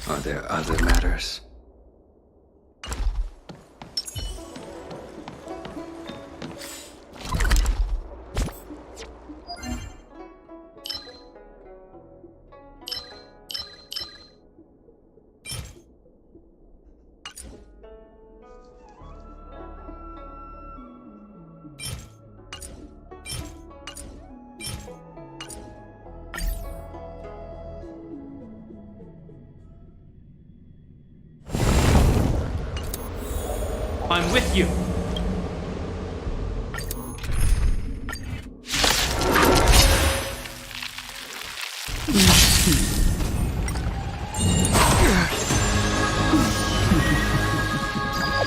Are there other matters? I'm with you.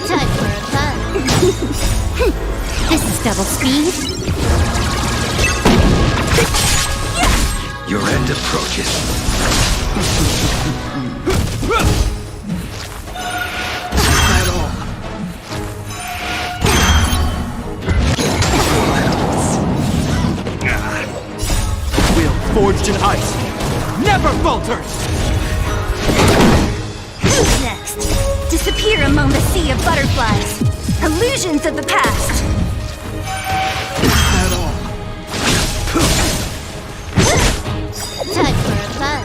Time for a fun. This is double speed. Your end approaches. Forged in ice, never falters! Who's next? Disappear among the sea of butterflies. Illusions of the past. At all. Time for a fun.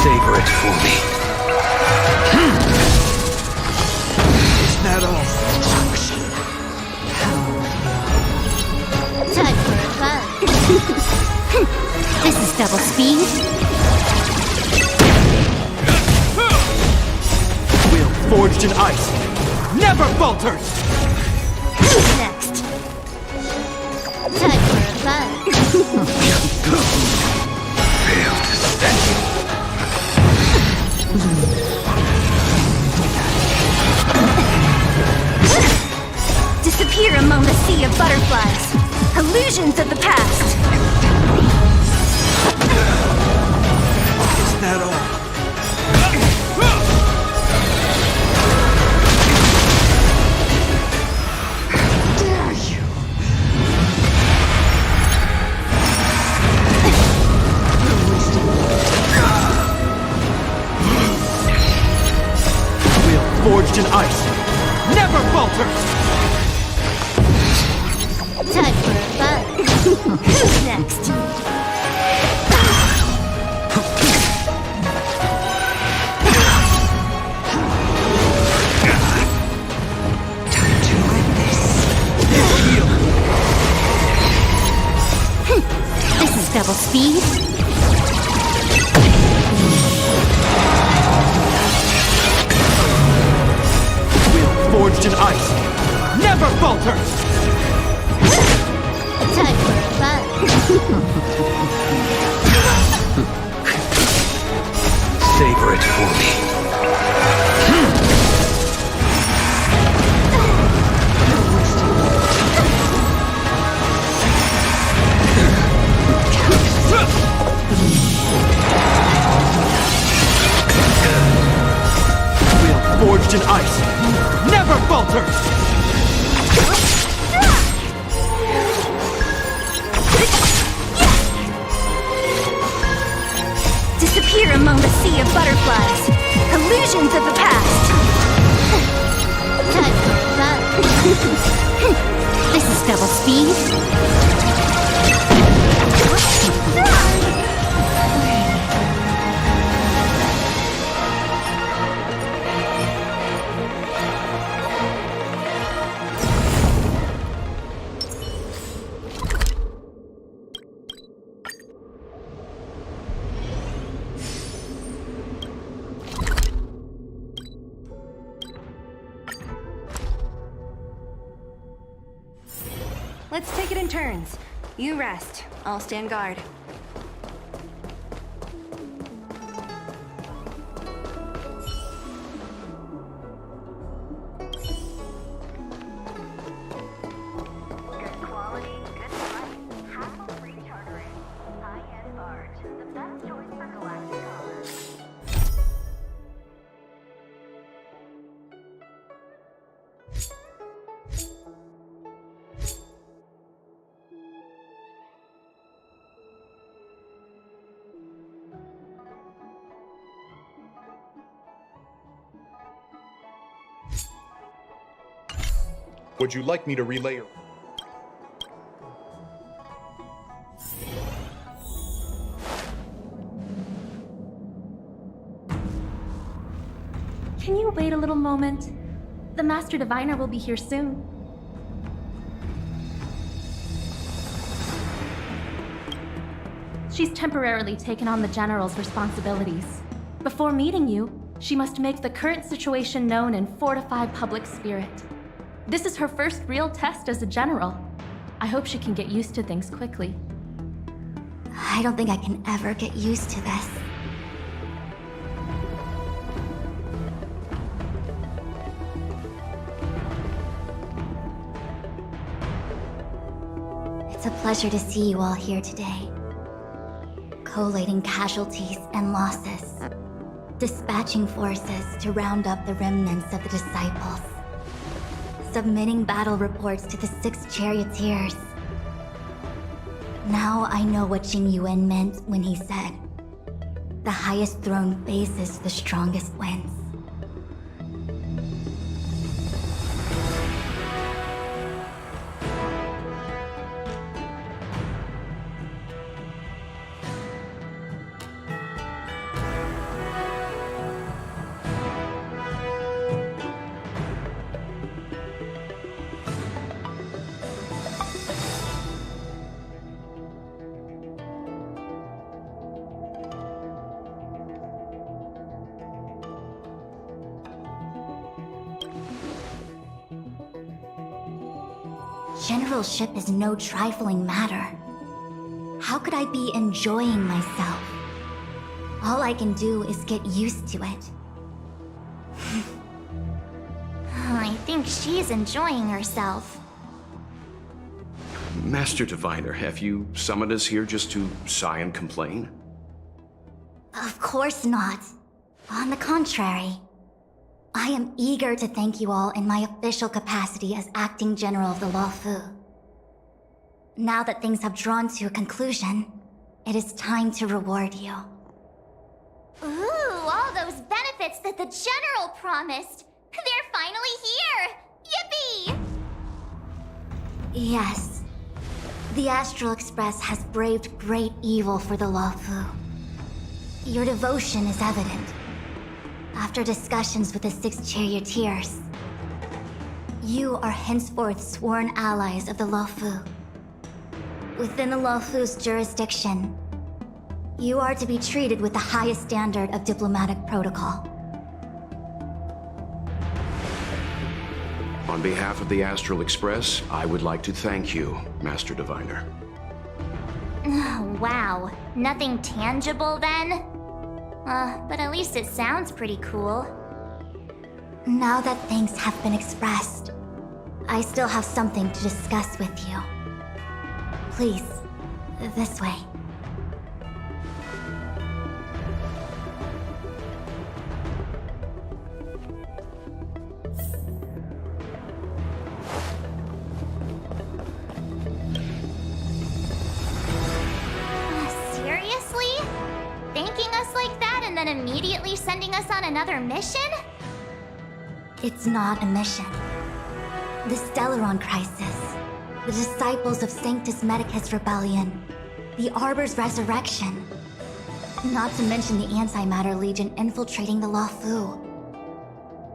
Savor it for me. Is that all? Time for a fun. This is double speed. Will forged in ice, never falters! Who's next? Time for a fun. Fail to stand. Disappear among the sea of butterflies. Illusions of the past. Is that all? Dare you? Will forged in ice, never falters! Time for a fun. Who's next? Time to end this. This is double speed. Will forged in ice, never falters! Time for a fun. Savor it for me. Will forged in ice, never falters! Disappear among the sea of butterflies. Illusions of the past. Time for fun. This is double speed. Let's take it in turns. You rest. I'll stand guard. Good quality, good price. Have a free charter in. Would you like me to relay your... Can you wait a little moment? The Master Diviner will be here soon. She's temporarily taken on the General's responsibilities. Before meeting you, she must make the current situation known and fortify public spirit. This is her first real test as a General. I hope she can get used to things quickly. I don't think I can ever get used to this. It's a pleasure to see you all here today. Collating casualties and losses. Dispatching forces to round up the remnants of the disciples. Submitting battle reports to the 6 charioteers. Now I know what Jing Yuan meant when he said, "The highest throne faces the strongest wins." Generalship is no trifling matter. How could I be enjoying myself? All I can do is get used to it. I think she's enjoying herself. Master Diviner, have you summoned us here just to sigh and complain? Of course not. On the contrary. I am eager to thank you all in my official capacity as Acting General of the Luofu. Now that things have drawn to a conclusion, it is time to reward you. Ooh, all those benefits that the General promised! They're finally here! Yippee! Yes. The Astral Express has braved great evil for the Luofu. Your devotion is evident. After discussions with the 6 charioteers, you are henceforth sworn allies of the Luofu. Within the Luofu's jurisdiction, you are to be treated with the highest standard of diplomatic protocol. On behalf of the Astral Express, I would like to thank you, Master Diviner. Wow, nothing tangible then? But at least it sounds pretty cool. Now that things have been expressed, I still have something to discuss with you. Please, this way. Seriously? Thanking us like that and then immediately sending us on another mission? It's not a mission. The Stellaron Crisis, the Disciples of Sanctus Medicus Rebellion, the Arbor's Resurrection, not to mention the Antimatter Legion infiltrating the Luofu.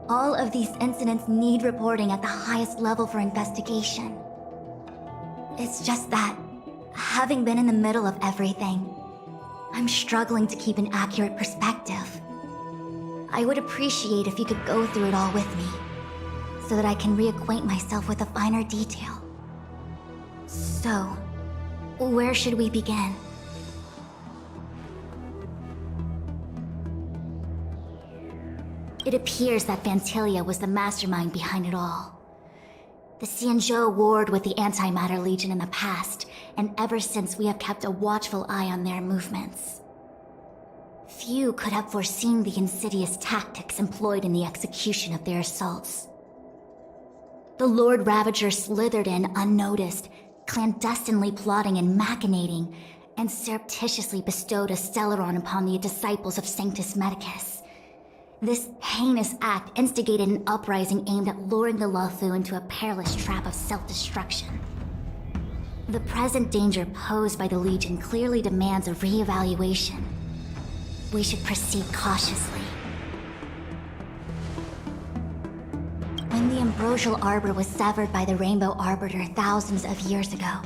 All of these incidents need reporting at the highest level for investigation. It's just that, having been in the middle of everything, I'm struggling to keep an accurate perspective. I would appreciate if you could go through it all with me, so that I can reacquaint myself with a finer detail. So, where should we begin? It appears that Vantilia was the mastermind behind it all. The Xianzhou warred with the Antimatter Legion in the past, and ever since we have kept a watchful eye on their movements. Few could have foreseen the insidious tactics employed in the execution of their assaults. The Lord Ravager slithered in unnoticed, clandestinely plotting and machinating, and surreptitiously bestowed a Stellaron upon the disciples of Sanctus Medicus. This heinous act instigated an uprising aimed at luring the Luofu into a perilous trap of self-destruction. The present danger posed by the Legion clearly demands a re-evaluation. We should proceed cautiously. When the Ambrosial Arbor was severed by the Rainbow Arbiter thousands of years ago,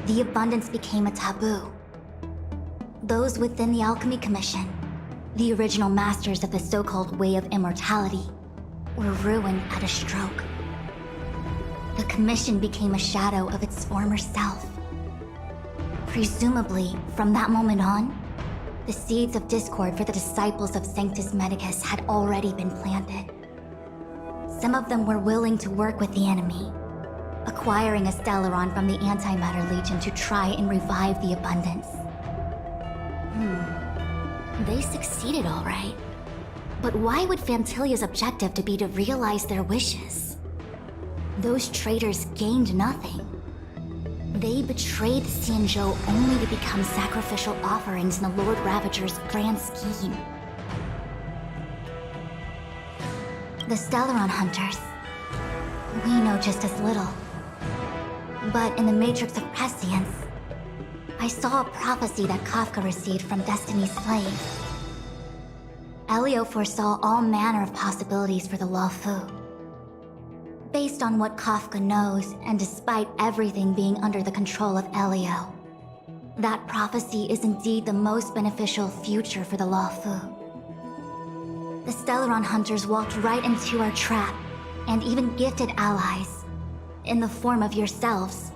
the abundance became a taboo. Those within the Alchemy Commission, the original masters of the so-called Way of Immortality, were ruined at a stroke. The Commission became a shadow of its former self. Presumably, from that moment on, the seeds of discord for the disciples of Sanctus Medicus had already been planted. Some of them were willing to work with the enemy, acquiring a Stellaron from the Antimatter Legion to try and revive the abundance. They succeeded all right. But why would Fantilia's objective to be to realize their wishes? Those traitors gained nothing. They betrayed Xianzhou only to become sacrificial offerings in the Lord Ravager's grand scheme. The Stellaron Hunters. We know just as little. But in the Matrix of Prescience, I saw a prophecy that Kafka received from Destiny's slave. Elio foresaw all manner of possibilities for the Luofu. Based on what Kafka knows, and despite everything being under the control of Elio, that prophecy is indeed the most beneficial future for the Luofu. The Stellaron Hunters walked right into our trap, and even gifted allies, in the form of yourselves,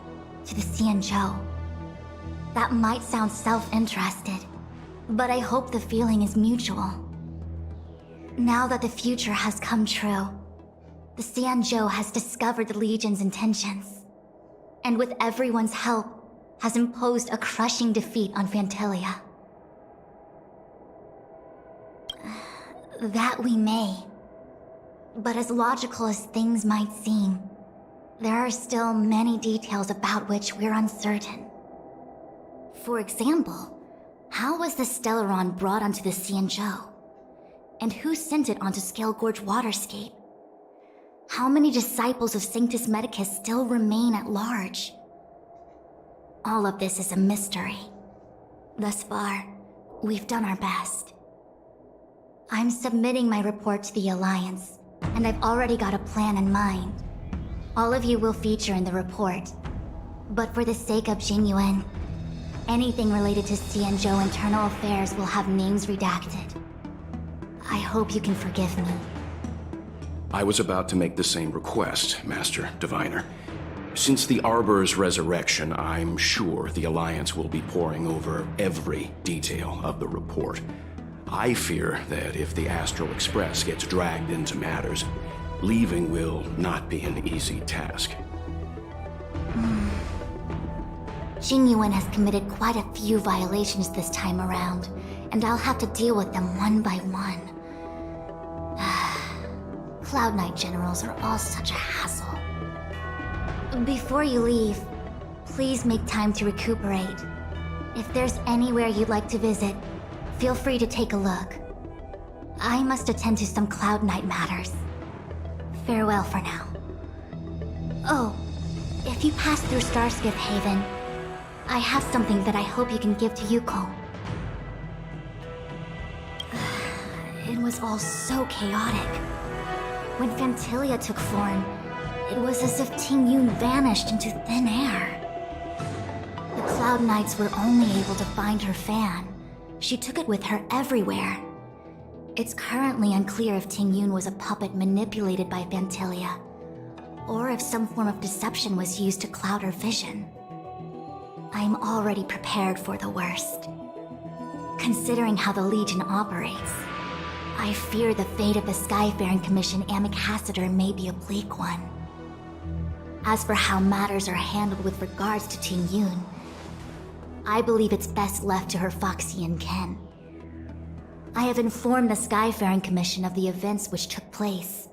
to the Xianzhou. That might sound self-interested, but I hope the feeling is mutual. Now that the future has come true, the Xianzhou has discovered the Legion's intentions, and with everyone's help, has imposed a crushing defeat on Fantilia. That we may. But as logical as things might seem, there are still many details about which we're uncertain. For example, how was the Stellaron brought onto the Xianzhou? And who sent it onto Scale Gorge Waterscape? How many disciples of Sanctus Medicus still remain at large? All of this is a mystery. Thus far, we've done our best. I'm submitting my report to the Alliance, and I've already got a plan in mind. All of you will feature in the report. But for the sake of Jinyuan, anything related to Xianzhou internal affairs will have names redacted. I hope you can forgive me. I was about to make the same request, Master Diviner. Since the Arbor's resurrection, I'm sure the Alliance will be poring over every detail of the report. I fear that if the Astral Express gets dragged into matters, leaving will not be an easy task. Jinyuan has committed quite a few violations this time around, and I'll have to deal with them one by one. Cloud Knight generals are all such a hassle. Before you leave, please make time to recuperate. If there's anywhere you'd like to visit, feel free to take a look. I must attend to some Cloud Knight matters. Farewell for now. Oh, if you pass through Starskiff Haven, I have something that I hope you can give to Yuko. It was all so chaotic. When Fantilia took form, it was as if Ting-Yun vanished into thin air. The Cloud Knights were only able to find her fan. She took it with her everywhere. It's currently unclear if Ting-Yun was a puppet manipulated by Fantilia, or if some form of deception was used to cloud her vision. I'm already prepared for the worst. Considering how the Legion operates, I fear the fate of the Skyfaring Commission Ambassador may be a bleak one. As for how matters are handled with regards to Ting-Yun, I believe it's best left to her Foxian ken. I have informed the Skyfaring Commission of the events which took place,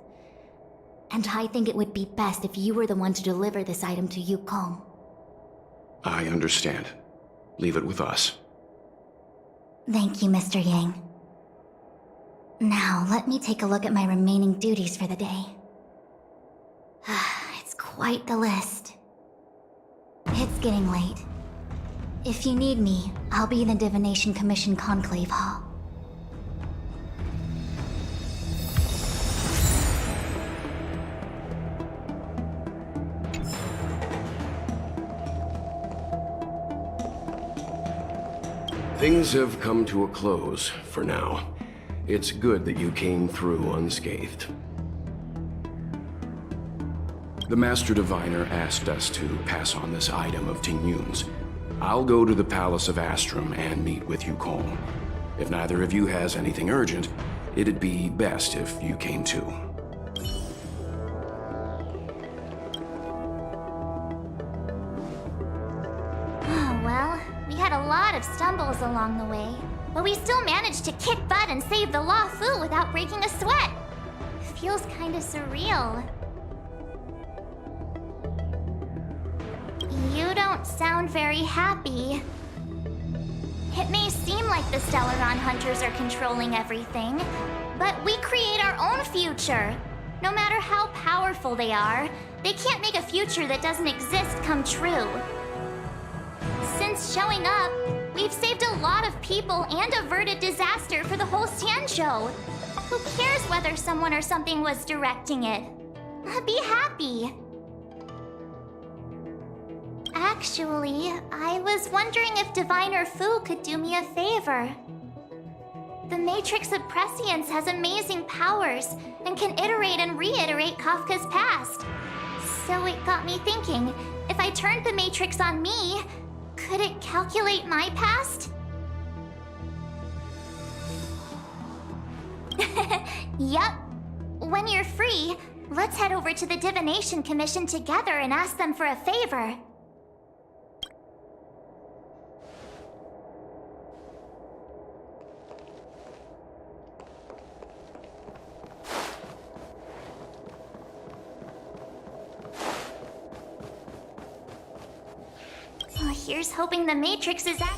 and I think it would be best if you were the one to deliver this item to Yukong. I understand. Leave it with us. Thank you, Mr. Yang. Now, let me take a look at my remaining duties for the day. It's quite the list. It's getting late. If you need me, I'll be in the Divination Commission Conclave Hall. Things have come to a close, for now. It's good that you came through unscathed. The Master Diviner asked us to pass on this item of Ting Yun's. I'll go to the Palace of Astrum and meet with Yukong. If neither of you has anything urgent, it'd be best if you came too. Oh, well, we had a lot of stumbles along the way, but we still managed to kick butt and save the Law Fu without breaking a sweat. Feels kinda surreal. You don't sound very happy. It may seem like the Stellaron Hunters are controlling everything, but we create our own future. No matter how powerful they are, they can't make a future that doesn't exist come true. Since showing up, we've saved a lot of people and averted disaster for the whole Sanzhou. Who cares whether someone or something was directing it? Be happy. Actually, I was wondering if Diviner Fu could do me a favor. The Matrix of Prescience has amazing powers and can iterate and reiterate Kafka's past. So it got me thinking, if I turned the Matrix on me, could it calculate my past? Yup. When you're free, let's head over to the Divination Commission together and ask them for a favor. Well, here's hoping the Matrix is at...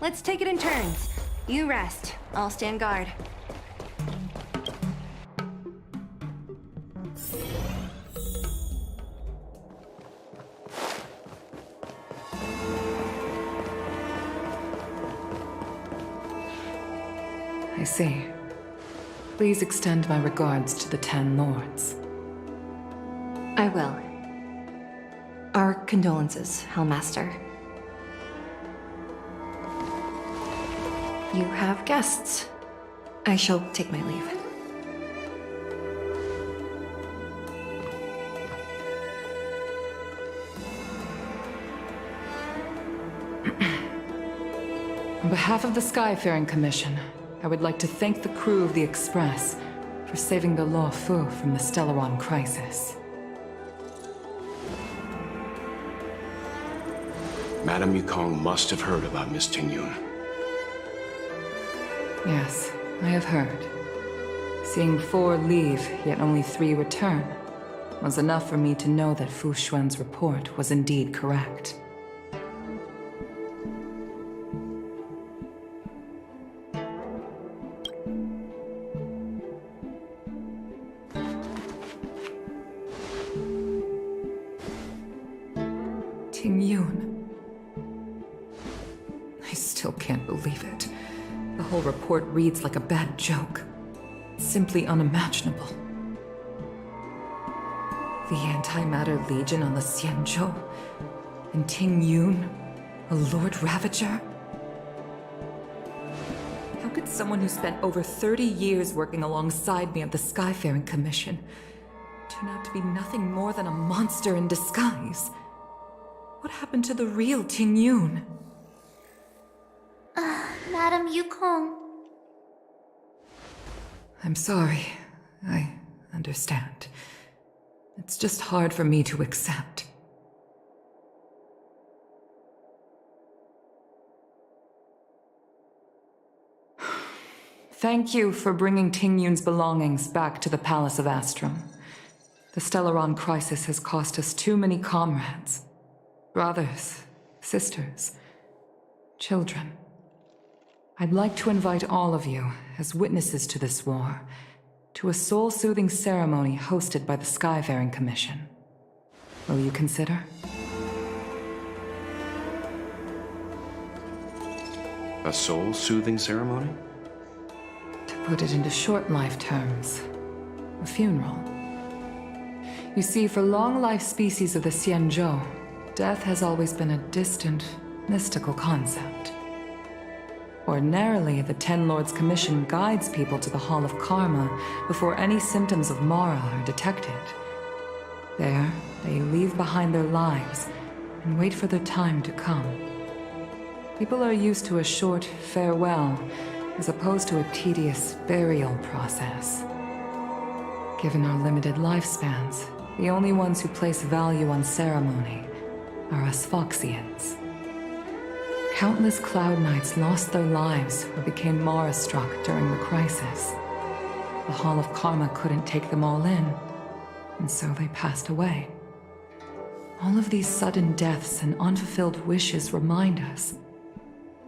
Let's take it in turns. You rest. I'll stand guard. I see. Please extend my regards to the 10 lords. I will. Our condolences, Hellmaster. You have guests. I shall take my leave. On behalf of the Skyfaring Commission, I would like to thank the crew of the Express for saving the Law Fu from the Stellaron crisis. Madame Yukong must have heard about Miss Ting Yun. Yes, I have heard. Seeing 4 leave, yet only 3 return, was enough for me to know that Fu Xuan's report was indeed correct. Ting Yun. I still can't believe it. The whole report reads like a bad joke. It's simply unimaginable. The Antimatter Legion on the Xianzhou, and Ting Yun, a Lord Ravager? How could someone who spent over 30 years working alongside me at the Skyfaring Commission turn out to be nothing more than a monster in disguise? What happened to the real Ting Yun? Madame Yukong. I'm sorry. I understand. It's just hard for me to accept. Thank you for bringing Ting Yun's belongings back to the Palace of Astrum. The Stellaron crisis has cost us too many comrades. Brothers, sisters, children. I'd like to invite all of you, as witnesses to this war, to a soul-soothing ceremony hosted by the Skyfaring Commission. Will you consider? A soul-soothing ceremony? To put it into short life terms, a funeral. You see, for long-life species of the Xianzhou, death has always been a distant, mystical concept. Ordinarily, the Ten Lords Commission guides people to the Hall of Karma before any symptoms of Mara are detected. There, they leave behind their lives and wait for their time to come. People are used to a short farewell as opposed to a tedious burial process. Given our limited lifespans, the only ones who place value on ceremony are us Foxians. Countless Cloud Knights lost their lives or became Mara-struck during the crisis. The Hall of Karma couldn't take them all in, and so they passed away. All of these sudden deaths and unfulfilled wishes remind us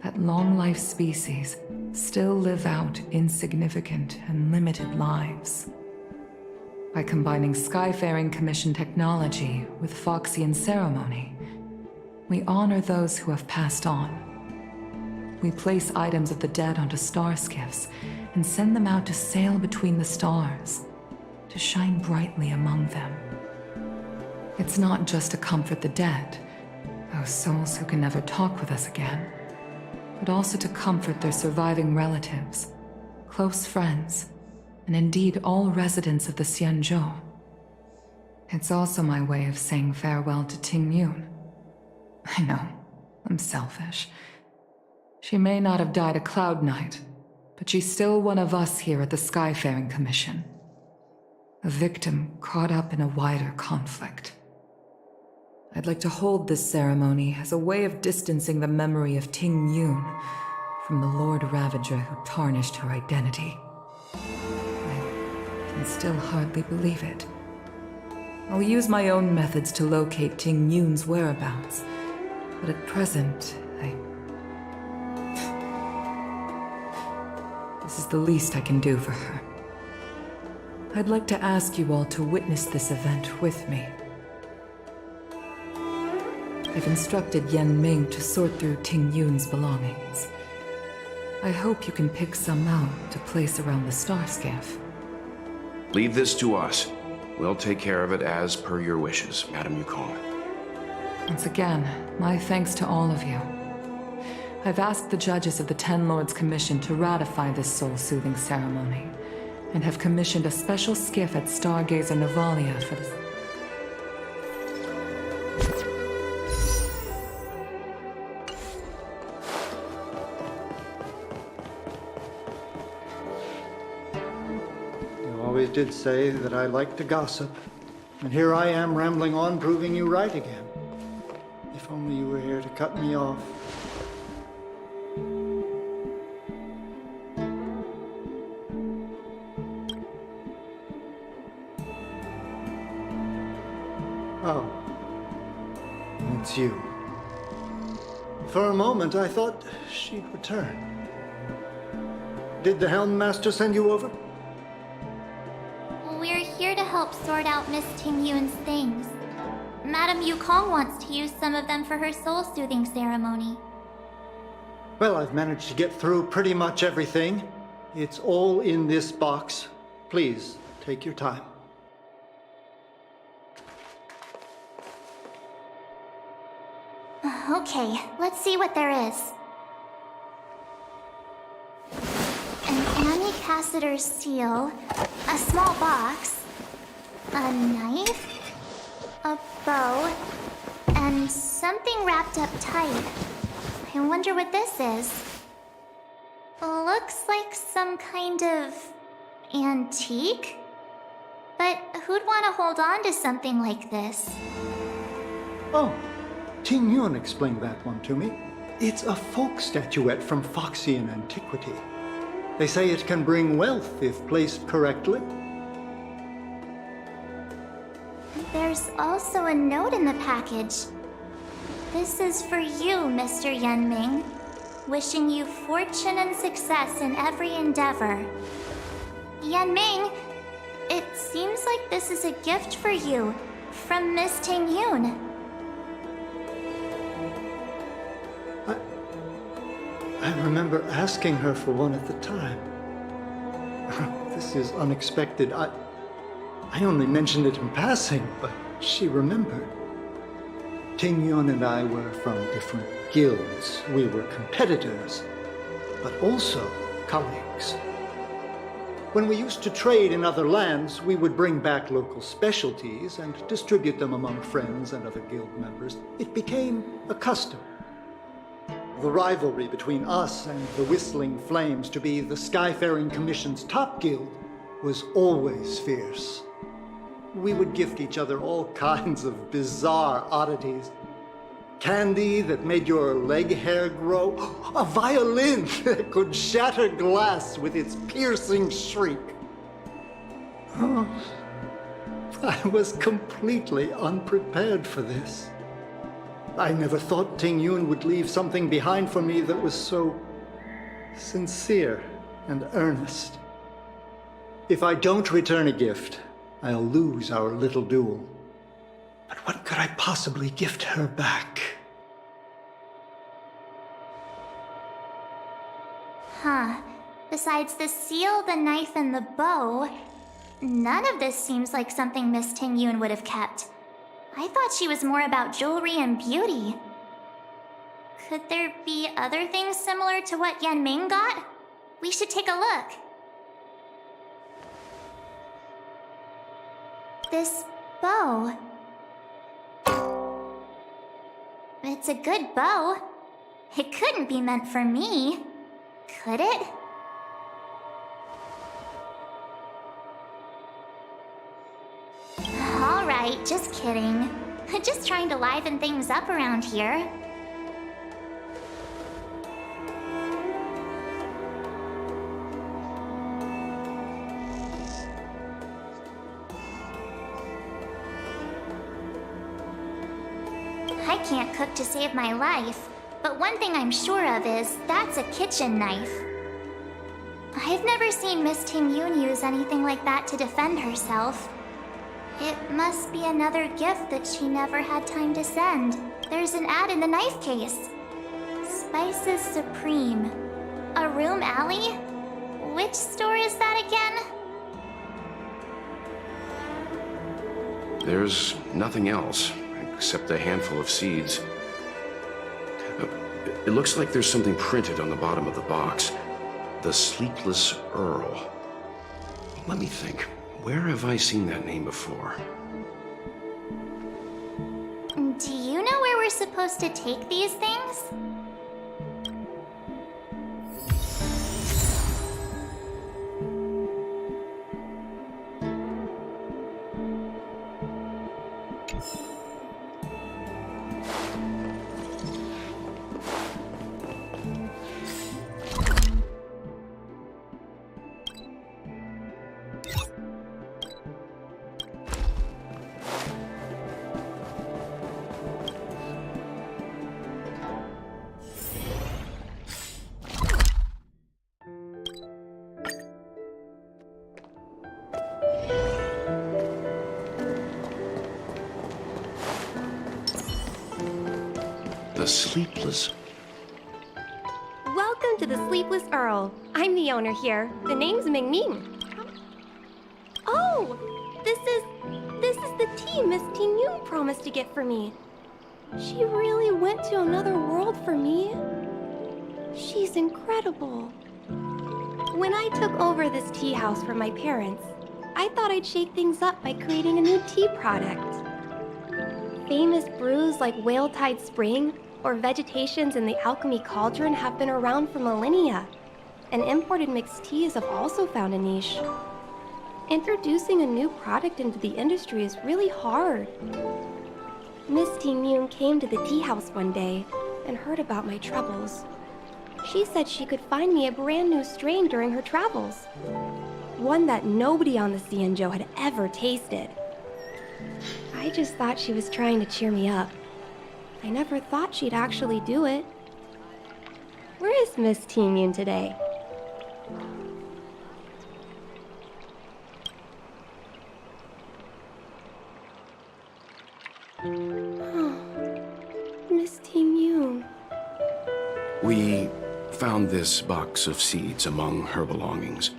that long-life species still live out insignificant and limited lives. By combining Skyfaring Commission technology with Foxian ceremony, we honor those who have passed on. We place items of the dead onto star skiffs and send them out to sail between the stars, to shine brightly among them. It's not just to comfort the dead, those souls who can never talk with us again, but also to comfort their surviving relatives, close friends, and indeed all residents of the Xianzhou. It's also my way of saying farewell to Ting Yun. I know, I'm selfish. She may not have died a Cloud Knight, but she's still one of us here at the Skyfaring Commission. A victim caught up in a wider conflict. I'd like to hold this ceremony as a way of distancing the memory of Ting Yun from the Lord Ravager who tarnished her identity. I can still hardly believe it. I'll use my own methods to locate Ting Yun's whereabouts, but at present, this is the least I can do for her. I'd like to ask you all to witness this event with me. I've instructed Yan Ming to sort through Ting Yun's belongings. I hope you can pick some out to place around the star skiff. Leave this to us. We'll take care of it as per your wishes, Madam Yukong. Once again, my thanks to all of you. I've asked the judges of the Ten Lords Commission to ratify this soul-soothing ceremony, and have commissioned a special skiff at Stargazer Navalia for this. You always did say that I like to gossip, and here I am rambling on, proving you right again. If only you were here to cut me off. Oh, it's you. For a moment, I thought she'd return. Did the Helm Master send you over? We're here to help sort out Miss Ting Yun's things. Madame Yukong wants to use some of them for her soul-soothing ceremony. Well, I've managed to get through pretty much everything. It's all in this box. Please, take your time. Okay, let's see what there is. An Amicassator's seal, a small box, a knife, a bow, and something wrapped up tight. I wonder what this is. Looks like some kind of antique? But who'd want to hold on to something like this? Oh, Ting Yun explained that one to me. It's a folk statuette from Foxian antiquity. They say it can bring wealth if placed correctly. There's also a note in the package. This is for you, Mr. Yanming. Wishing you fortune and success in every endeavor. Yanming, it seems like this is a gift for you from Miss Tingyun. I remember asking her for one at the time. This is unexpected. I only mentioned it in passing, but she remembered. Tingyun and I were from different guilds. We were competitors, but also colleagues. When we used to trade in other lands, we would bring back local specialties and distribute them among friends and other guild members. It became a custom. The rivalry between us and the Whistling Flames to be the Skyfaring Commission's top guild was always fierce. We would gift each other all kinds of bizarre oddities. Candy that made your leg hair grow. A violin that could shatter glass with its piercing shriek. Oh, I was completely unprepared for this. I never thought Tingyun would leave something behind for me that was so sincere and earnest. If I don't return a gift, I'll lose our little duel. But what could I possibly gift her back? Huh. Besides the seal, the knife, and the bow, none of this seems like something Miss Tingyun would have kept. I thought she was more about jewelry and beauty. Could there be other things similar to what Yanming got? We should take a look. This bow. It's a good bow. It couldn't be meant for me, could it? All right, just kidding. Just trying to liven things up around here. I can't cook to save my life, but one thing I'm sure of is that's a kitchen knife. I've never seen Miss Tingyun use anything like that to defend herself. It must be another gift that she never had time to send. There's an ad in the knife case. Spices Supreme. A room alley? Which store is that again? There's nothing else, except a handful of seeds. It looks like there's something printed on the bottom of the box. The Sleepless Earl. Let me think. Where have I seen that name before? Do you know where we're supposed to take these things? The Sleepless... Welcome to the Sleepless Earl. I'm the owner here. The name's Ming Ming. Oh! This is the tea Miss Tingyun promised to get for me. She really went to another world for me. She's incredible. When I took over this tea house from my parents, I thought I'd shake things up by creating a new tea product. Famous brews like Whale Tide Spring or Vegetations in the Alchemy Cauldron have been around for millennia, and imported mixed teas have also found a niche. Introducing a new product into the industry is really hard. Miss Tingyun came to the tea house one day and heard about my troubles. She said she could find me a brand new strain during her travels. One that nobody on the Xianzhou had ever tasted. I just thought she was trying to cheer me up. I never thought she'd actually do it. Where is Miss Tingyun today? Miss Tingyun. We found this box of seeds among her belongings.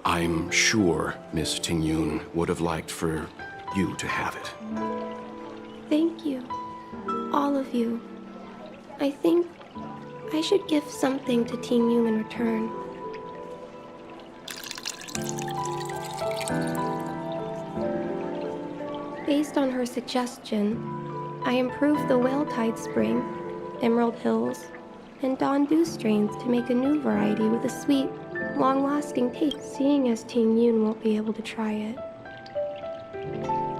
I'm sure Miss Tingyun would have liked for you to have it. Thank you. All of you. I think I should give something to Tingyun in return. Based on her suggestion, I improved the Whale Tide Spring, Emerald Hills, and Dawn Dew strains to make a new variety with a sweet, long-lasting taste. Seeing as Tingyun won't be able to try it,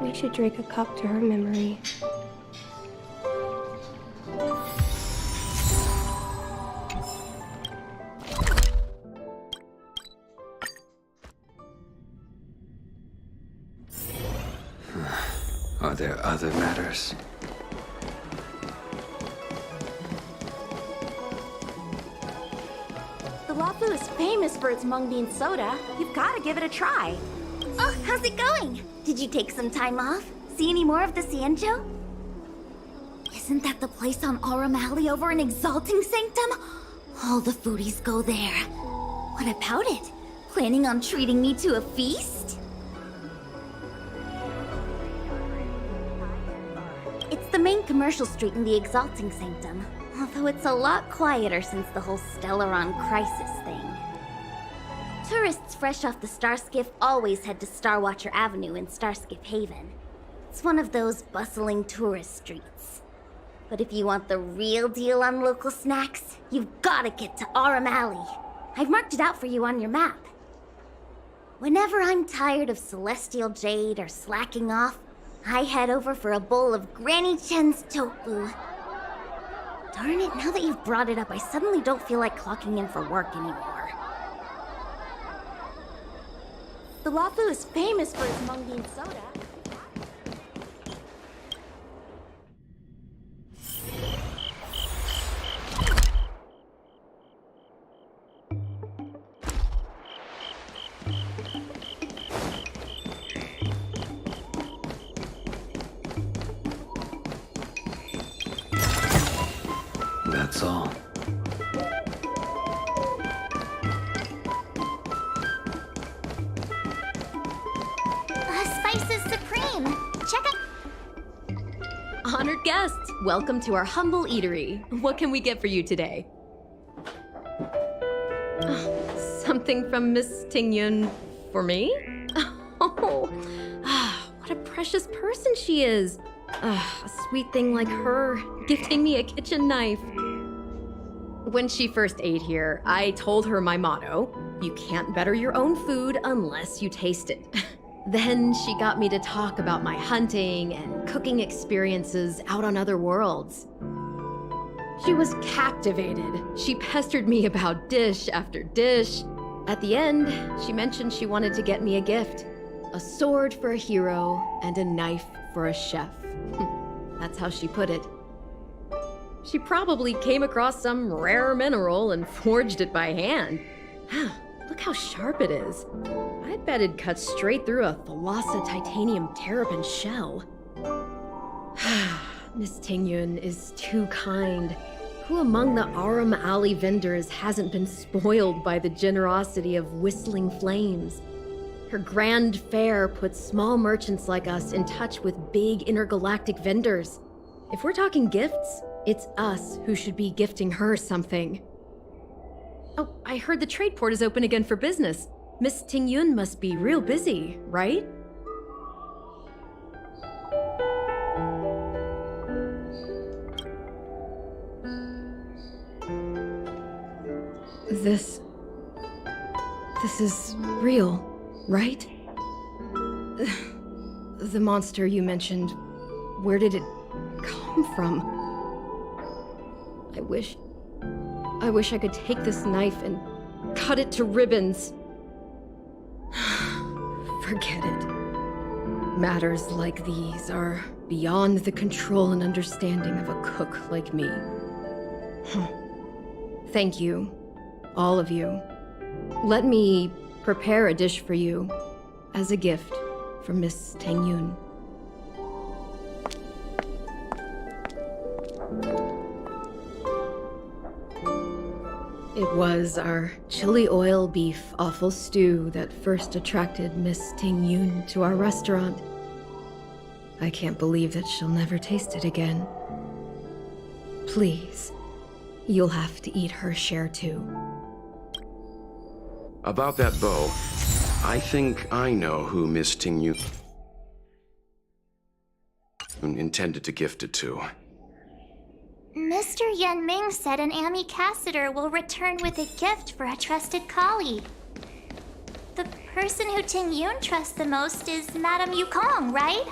we should drink a cup to her memory. Are there other matters? The Lafu is famous for its mung bean soda. You've got to give it a try. Oh, how's it going? Did you take some time off? See any more of the Xianzhou? Isn't that the place on Aurum Alley over in Exalting Sanctum? All the foodies go there. What about it? Planning on treating me to a feast? It's the main commercial street in the Exalting Sanctum, although it's a lot quieter since the whole Stellaron crisis thing. Tourists fresh off the Starskiff always head to Starwatcher Avenue in Starskiff Haven. It's one of those bustling tourist streets. But if you want the real deal on local snacks, you've gotta get to Aurum Alley. I've marked it out for you on your map. Whenever I'm tired of Celestial Jade or slacking off, I head over for a bowl of Granny Chen's tofu. Darn it, now that you've brought it up, I suddenly don't feel like clocking in for work anymore. The Lafu is famous for its mung bean soda. That's all. Spices Supreme! Check out. Honored guests, welcome to our humble eatery. What can we get for you today? Something from Miss Tingyun for me? Oh, what a precious person she is. A sweet thing like her, gifting me a kitchen knife. When she first ate here, I told her my motto: you can't better your own food unless you taste it. Then she got me to talk about my hunting and cooking experiences out on other worlds. She was captivated. She pestered me about dish after dish. At the end, she mentioned she wanted to get me a gift: a sword for a hero and a knife for a chef. That's how she put it. She probably came across some rare mineral and forged it by hand. Look how sharp it is. I bet it'd cut straight through a Thalassa titanium terrapin shell. Miss Tingyun is too kind. Who among the Aurum Alley vendors hasn't been spoiled by the generosity of Whistling Flames? Her grand fare puts small merchants like us in touch with big intergalactic vendors. If we're talking gifts, it's us who should be gifting her something. Oh, I heard the trade port is open again for business. Miss Tingyun must be real busy, right? This is real, right? The monster you mentioned, where did it come from? I I wish I could take this knife and cut it to ribbons. Forget it. Matters like these are beyond the control and understanding of a cook like me. Thank you, all of you. Let me prepare a dish for you as a gift from Miss Tang Yun. It was our chili oil beef offal stew that first attracted Miss Ting Yun to our restaurant. I can't believe that she'll never taste it again. Please, you'll have to eat her share too. About that bow, I think I know who Miss Ting Yun intended to gift it to. Mr. Yan Ming said an ambassador will return with a gift for a trusted colleague. The person who Ting Yun trusts the most is Madame Yukong, right?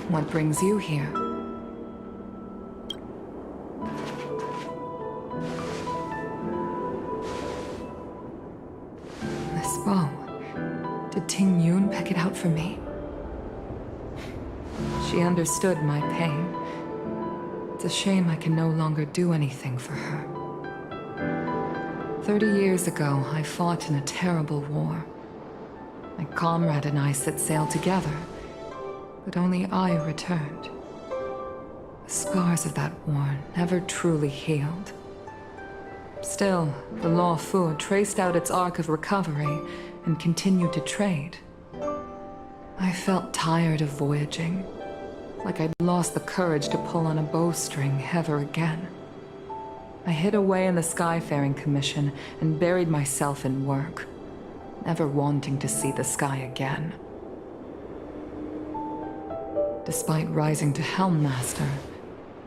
What brings you here? This bow. Did Ting Yun pick it out for me? She understood my pain. It's a shame I can no longer do anything for her. 30 years ago, I fought in a terrible war. My comrade and I set sail together, but only I returned. The scars of that war never truly healed. Still, the Law Fu traced out its arc of recovery and continued to trade. I felt tired of voyaging, like I'd lost the courage to pull on a bowstring ever again. I hid away in the Skyfaring Commission and buried myself in work, never wanting to see the sky again. Despite rising to Helm Master,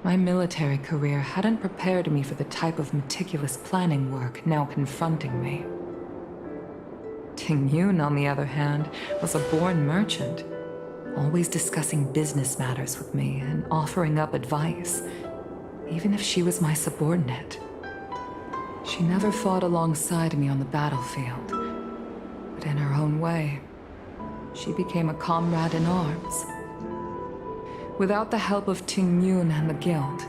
my military career hadn't prepared me for the type of meticulous planning work now confronting me. Ting Yun, on the other hand, was a born merchant, always discussing business matters with me and offering up advice, even if she was my subordinate. She never fought alongside me on the battlefield, but in her own way, she became a comrade in arms. Without the help of Ting Yun and the Guild,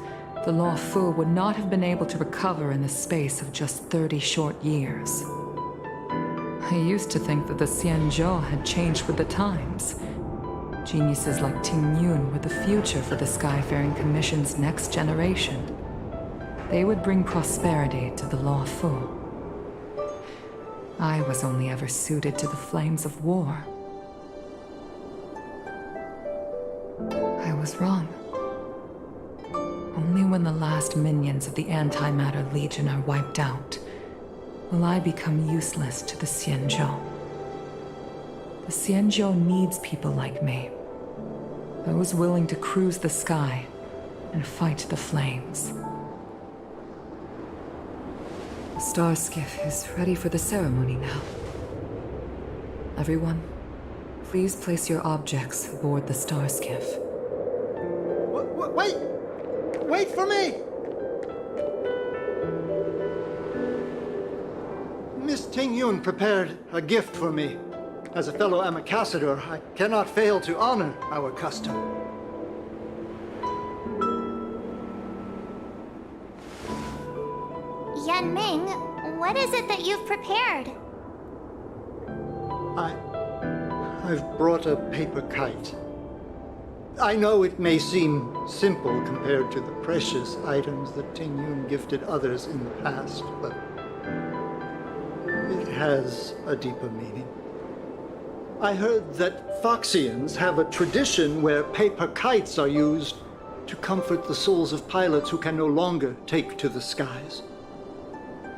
the Law Fu would not have been able to recover in the space of just 30 short years. I used to think that the Xianzhou had changed with the times. Geniuses like Ting Yun were the future for the Skyfaring Commission's next generation. They would bring prosperity to the Law Fu. I was only ever suited to the flames of war. I was wrong. Only when the last minions of the Antimatter Legion are wiped out will I become useless to the Xianzhou. The Xianzhou needs people like me, those willing to cruise the sky and fight the flames. The star skiff is ready for the ceremony now. Everyone, please place your objects aboard the star skiff. Wait! Wait for me! Miss Ting Yun prepared a gift for me. As a fellow ambassador, I cannot fail to honor our custom. Yan Ming, what is it that you've prepared? I've brought a paper kite. I know it may seem simple compared to the precious items that Ting Yun gifted others in the past, but it has a deeper meaning. I heard that Foxians have a tradition where paper kites are used to comfort the souls of pilots who can no longer take to the skies.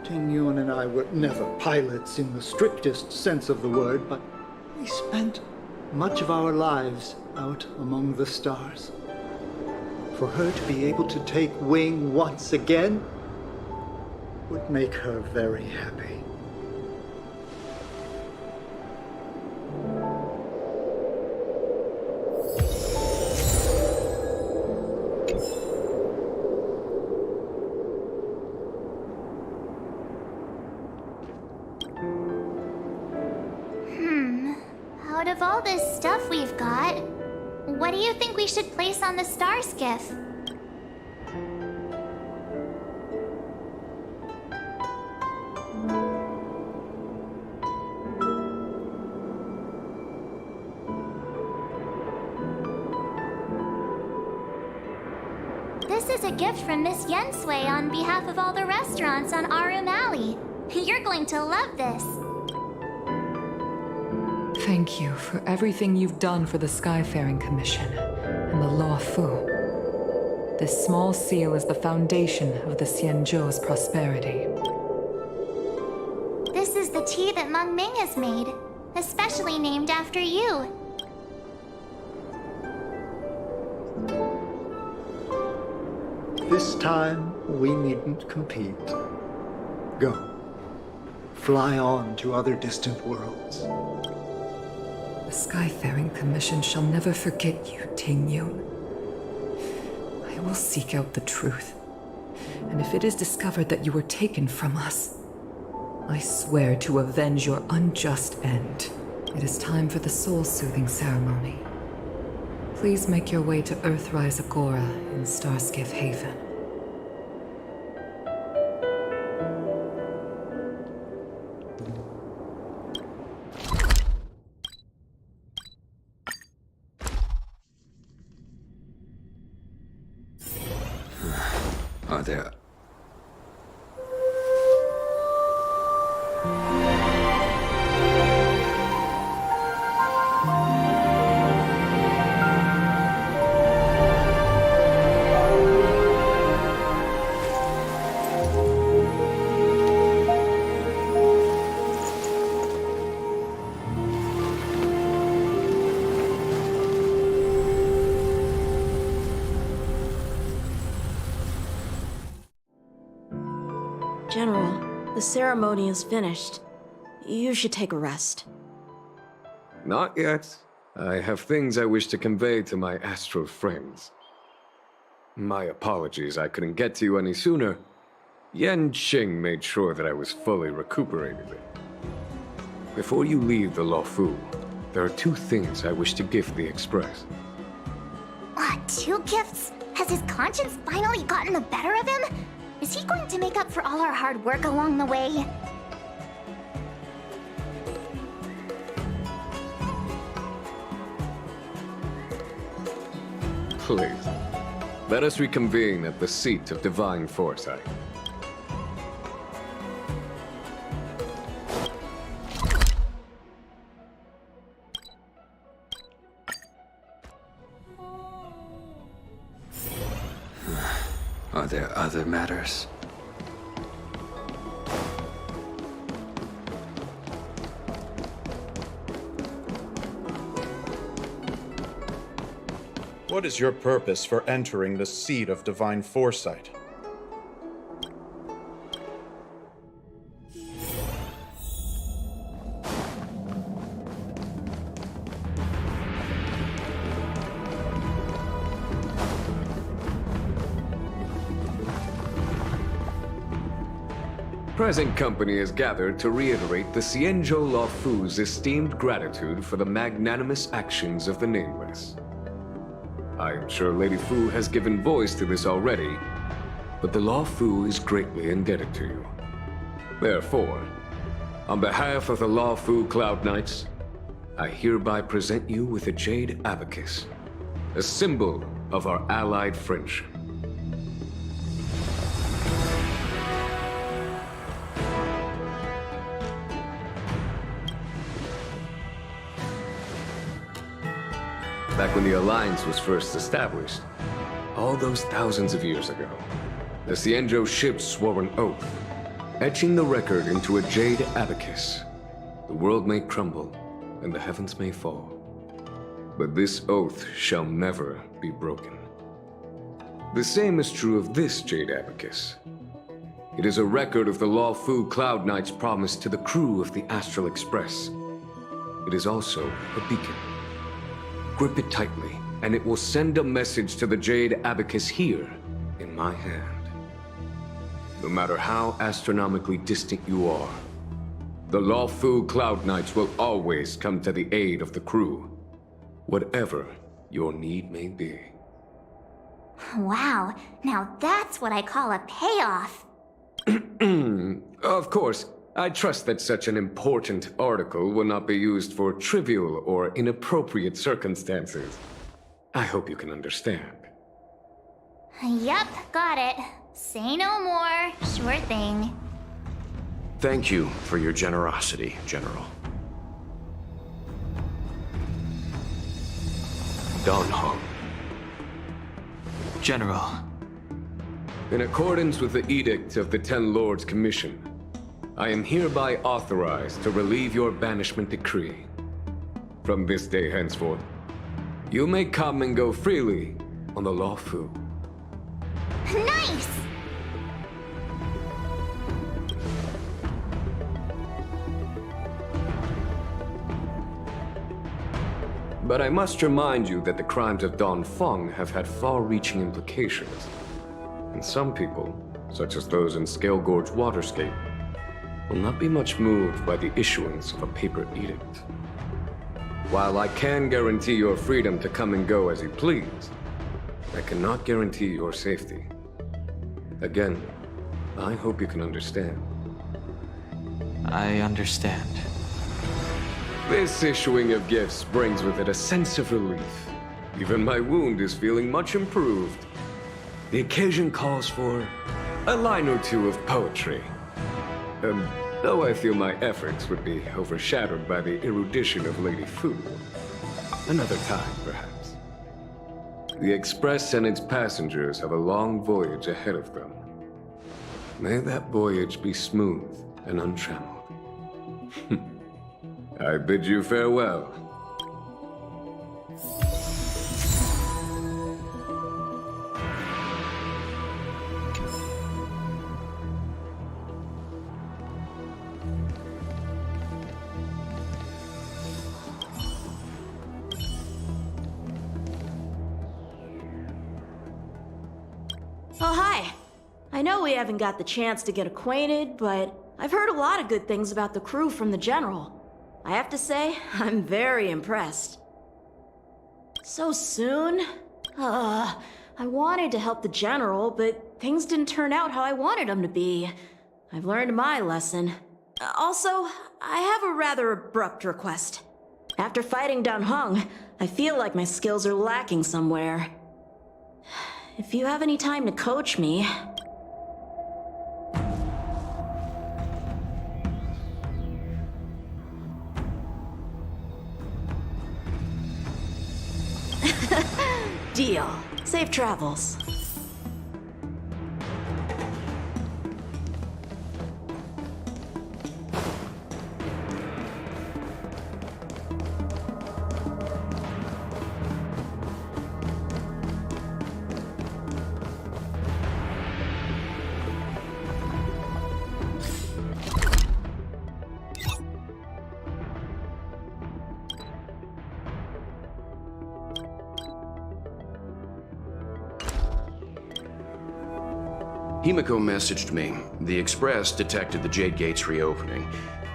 Ting Yun and I were never pilots in the strictest sense of the word, but we spent much of our lives out among the stars. For her to be able to take wing once again would make her very happy. Out of all this stuff we've got, what do you think we should place on the star skiff? This is a gift from Miss Yensui on behalf of all the restaurants on Arum Alley. You're going to love this. Thank you for everything you've done for the Skyfaring Commission and the Law Fu. This small seal is the foundation of the Xianzhou's prosperity. This is the tea that Meng Ming has made, especially named after you. This time, we needn't compete. Go. Fly on to other distant worlds. The Skyfaring Commission shall never forget you, Ting Yun. I will seek out the truth. And if it is discovered that you were taken from us, I swear to avenge your unjust end. It is time for the soul-soothing ceremony. Please make your way to Earthrise Agora in Starskiff Haven. Are there... General, the ceremony is finished. You should take a rest. Not yet. I have things I wish to convey to my astral friends. My apologies I couldn't get to you any sooner. Yen Qing made sure that I was fully recuperated. Before you leave the Luofu, there are two things I wish to gift the Express. Two gifts? Has his conscience finally gotten the better of him? Is he going to make up for all our hard work along the way? Please, let us reconvene at the seat of divine foresight. Are there other matters? What is your purpose for entering the seat of divine foresight? Present company is gathered to reiterate the Xianzhou Luofu's esteemed gratitude for the magnanimous actions of the Nameless. I am sure Lady Fu has given voice to this already, but the Luofu is greatly indebted to you. Therefore, on behalf of the Luofu Cloud Knights, I hereby present you with a Jade Abacus, a symbol of our allied friendship. Back when the Alliance was first established, all those thousands of years ago, the Xianzhou ships swore an oath, etching the record into a Jade Abacus. The world may crumble, and the heavens may fall, but this oath shall never be broken. The same is true of this Jade Abacus. It is a record of the Luofu Cloud Knight's promise to the crew of the Astral Express. It is also a beacon. Grip it tightly, and it will send a message to the Jade Abacus here, in my hand. No matter how astronomically distant you are, the Luofu Cloud Knights will always come to the aid of the crew, whatever your need may be. Wow, now that's what I call a payoff. Of course, I trust that such an important article will not be used for trivial or inappropriate circumstances. I hope you can understand. Yep, got it. Say no more. Sure thing. Thank you for your generosity, General. Don Hong. General. In accordance with the Edict of the Ten Lords Commission, I am hereby authorized to relieve your banishment decree. From this day henceforth, you may come and go freely on the Luofu. Nice! But I must remind you that the crimes of Don Feng have had far-reaching implications. And some people, such as those in Scale Gorge Waterscape, will not be much moved by the issuance of a paper edict. While I can guarantee your freedom to come and go as you please, I cannot guarantee your safety. Again, I hope you can understand. I understand. This issuing of gifts brings with it a sense of relief. Even my wound is feeling much improved. The occasion calls for a line or two of poetry. Though I feel my efforts would be overshadowed by the erudition of Lady Fu. Another time, perhaps. The Express and its passengers have a long voyage ahead of them. May that voyage be smooth and untrammeled. I bid you farewell. Oh, hi. I know we haven't got the chance to get acquainted, but I've heard a lot of good things about the crew from the General. I have to say, I'm very impressed. So soon? I wanted to help the General, but things didn't turn out how I wanted them to be. I've learned my lesson. Also, I have a rather abrupt request. After fighting Dan Heng, I feel like my skills are lacking somewhere. If you have any time to coach me... Deal. Safe travels. Himiko messaged me. The Express detected the Jade Gates reopening.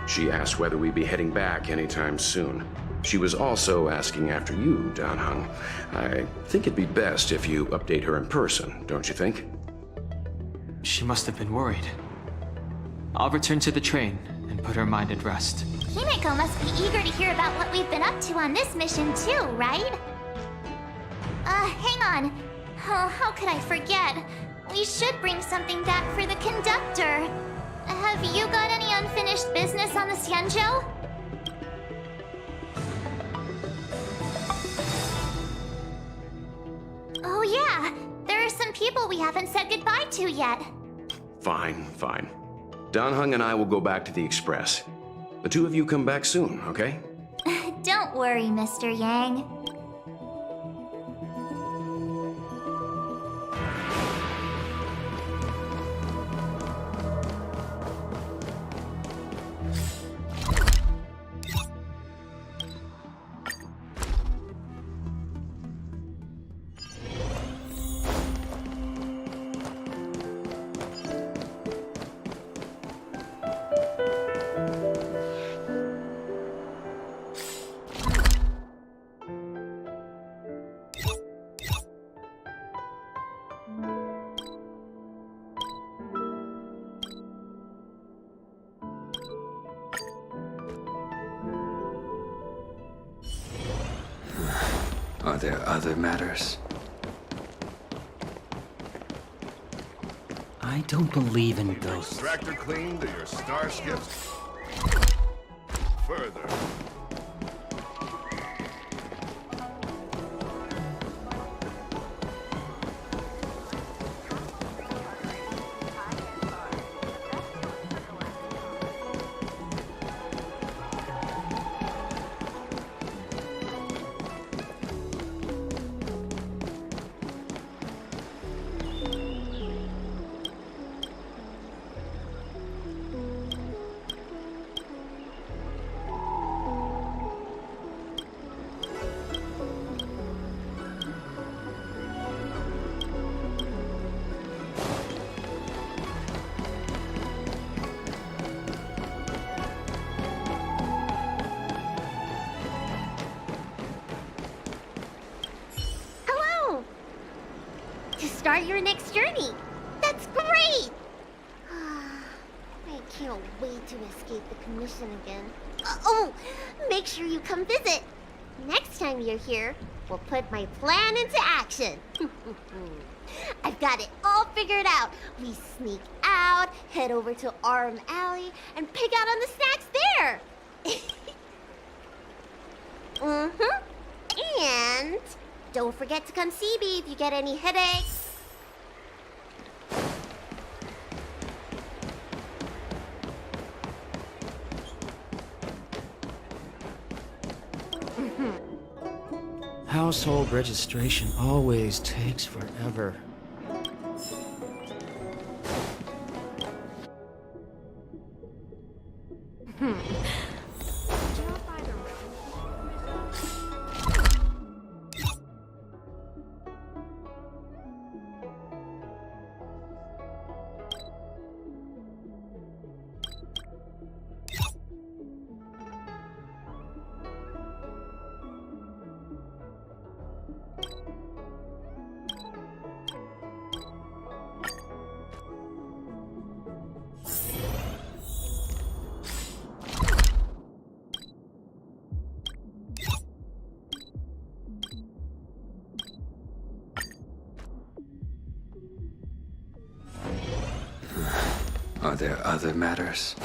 She asked whether we'd be heading back anytime soon. She was also asking after you, Dan Heng. I think it'd be best if you update her in person, don't you think? She must have been worried. I'll return to the train and put her mind at rest. Himiko must be eager to hear about what we've been up to on this mission too, right? Hang on. Oh, how could I forget? We should bring something back for the conductor. Have you got any unfinished business on the Xianzhou? Oh yeah, there are some people we haven't said goodbye to yet. Fine, fine. Dan Heng and I will go back to the Express. The two of you come back soon, okay? Don't worry, Mr. Yang. Are there other matters? I don't believe in ghosts. Extractor clean to your starship. Further. to start your next journey. That's great! I can't wait to escape the commission again. Oh, make sure you come visit. Next time you're here, we'll put my plan into action. I've got it all figured out. We sneak out, head over to Arm Alley, and pick out on the snacks there. And don't forget to come see me if you get any headaches. Household registration always takes forever. Are there other matters?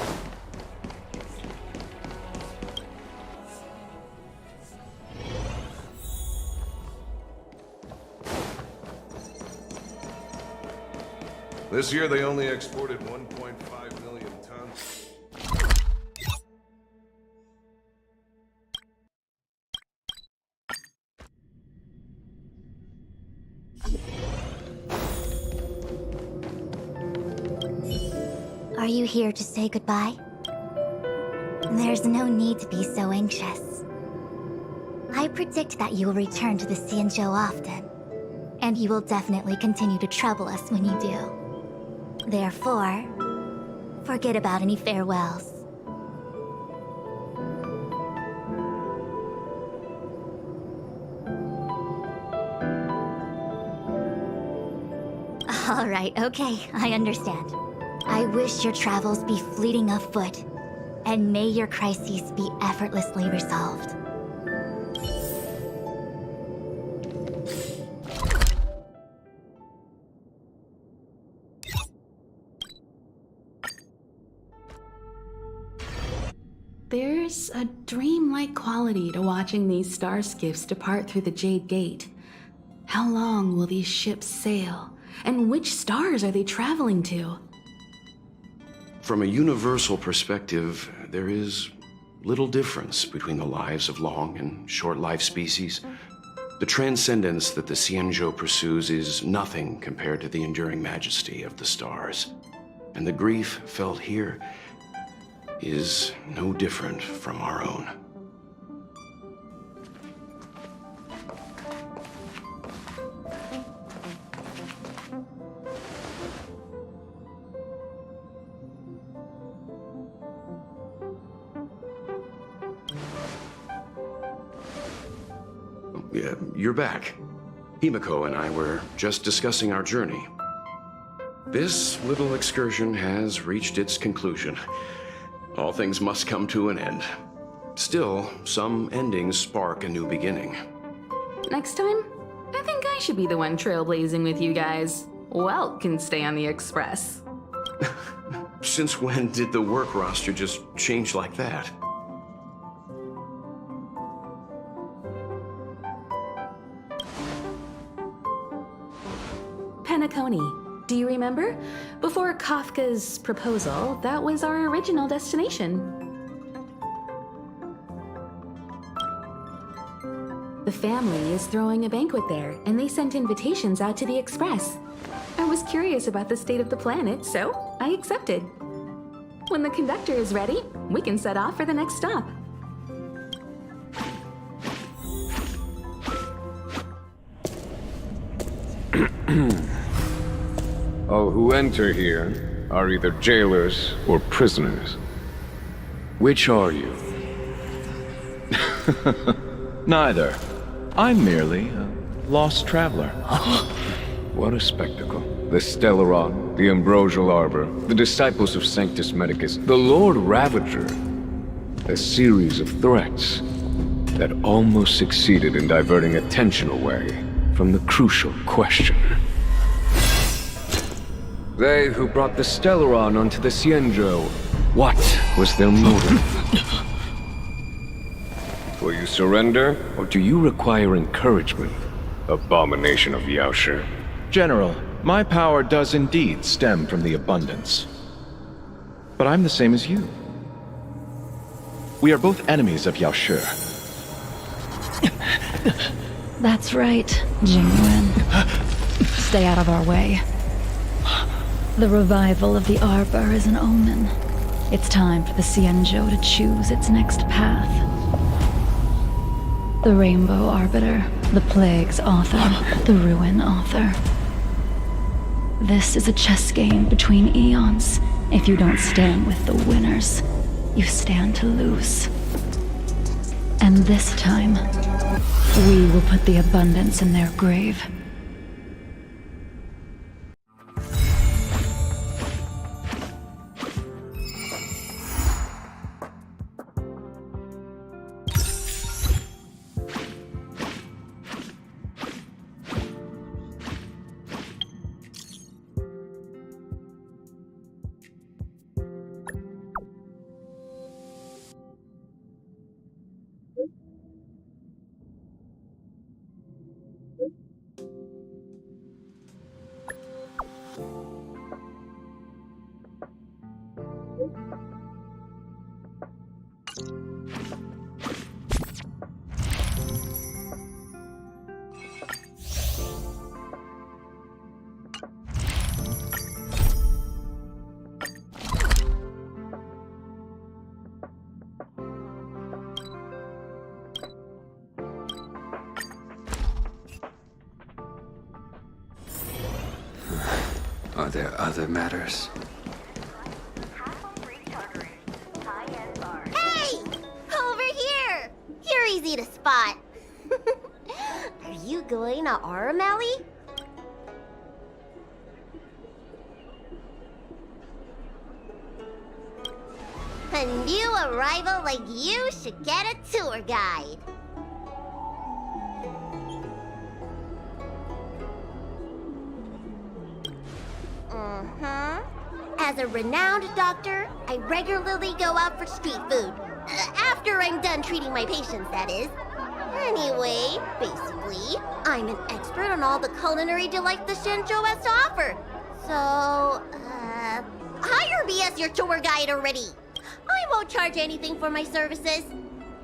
This year they only exported 1.5 million tons. Are you here to say goodbye? There's no need to be so anxious. I predict that you will return to the Xianzhou often, and you will definitely continue to trouble us when you do. Therefore, forget about any farewells. All right, okay, I understand. I wish your travels be fleeting of foot, and may your crises be effortlessly resolved. There's a dreamlike quality to watching these star skiffs depart through the Jade Gate. How long will these ships sail? And which stars are they traveling to? From a universal perspective, there is little difference between the lives of long and short-lived species. The transcendence that the Xianzhou pursues is nothing compared to the enduring majesty of the stars. And the grief felt here is no different from our own. You're back. Himiko and I were just discussing our journey. This little excursion has reached its conclusion. All things must come to an end. Still, some endings spark a new beginning. Next time, I think I should be the one trailblazing with you guys. Welt can stay on the Express. Since when did the work roster just change like that? Penacony. Do you remember? Before Kafka's proposal, that was our original destination. The family is throwing a banquet there, and they sent invitations out to the Express. I was curious about the state of the planet, so I accepted. When the conductor is ready, we can set off for the next stop. All who enter here are either jailers or prisoners. Which are you? Neither. I'm merely a lost traveler. What a spectacle. The Stellaron, the Ambrosial Arbor, the disciples of Sanctus Medicus, the Lord Ravager. A series of threats that almost succeeded in diverting attention away from the crucial question. They who brought the Stellaron onto the Cienjo, what was their motive? Will you surrender, or do you require encouragement? Abomination of Yaoshi. General, my power does indeed stem from the abundance. But I'm the same as you. We are both enemies of Yaoshi. That's right, Jingwen. Stay out of our way. The revival of the Arbor is an omen. It's time for the Cienjo to choose its next path. The Rainbow Arbiter, the Plague's author, the Ruin author. This is a chess game between eons. If you don't stand with the winners, you stand to lose. And this time, we will put the abundance in their grave. Are there other matters? Hey! Over here! You're easy to spot. Are you going to Arameli? A new arrival like you should get a tour guide. As a renowned doctor, I regularly go out for street food. After I'm done treating my patients, that is. Anyway, basically, I'm an expert on all the culinary delights the Shenzhou has to offer. So, hire me as your tour guide already. I won't charge anything for my services.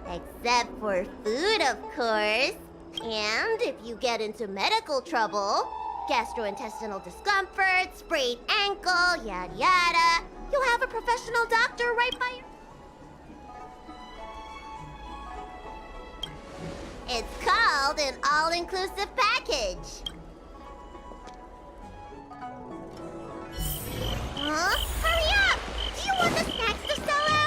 Except for food, of course. And if you get into medical trouble, gastrointestinal discomfort, sprained ankle, yada yada, you'll have a professional doctor right by your... It's called an all-inclusive package. Huh? Hurry up! Do you want the snacks to sell out?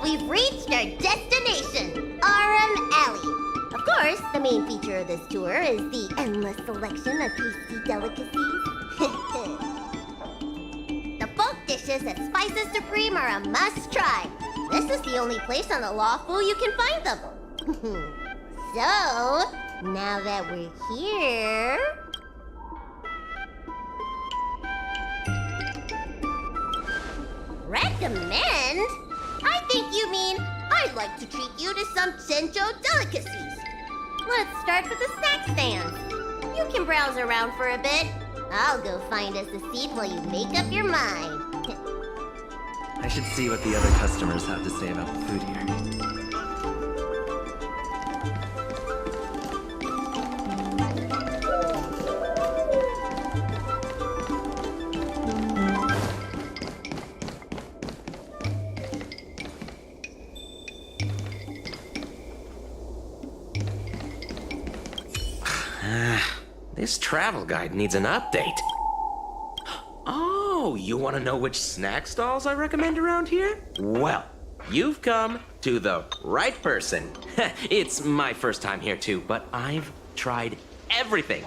We've reached our destination, Aram Alley. Of course, the main feature of this tour is the endless selection of tasty delicacies. The folk dishes at Spices Supreme are a must-try. This is the only place on the Lawful you can find them. So, now that we're here... Recommend? I think you mean I'd like to treat you to some Shenzhou delicacies. Let's start with the snack stand. You can browse around for a bit. I'll go find us a seat while you make up your mind. I should see what the other customers have to say about the food here. This travel guide needs an update. Oh, you want to know which snack stalls I recommend around here? Well, you've come to the right person. It's my first time here too, but I've tried everything.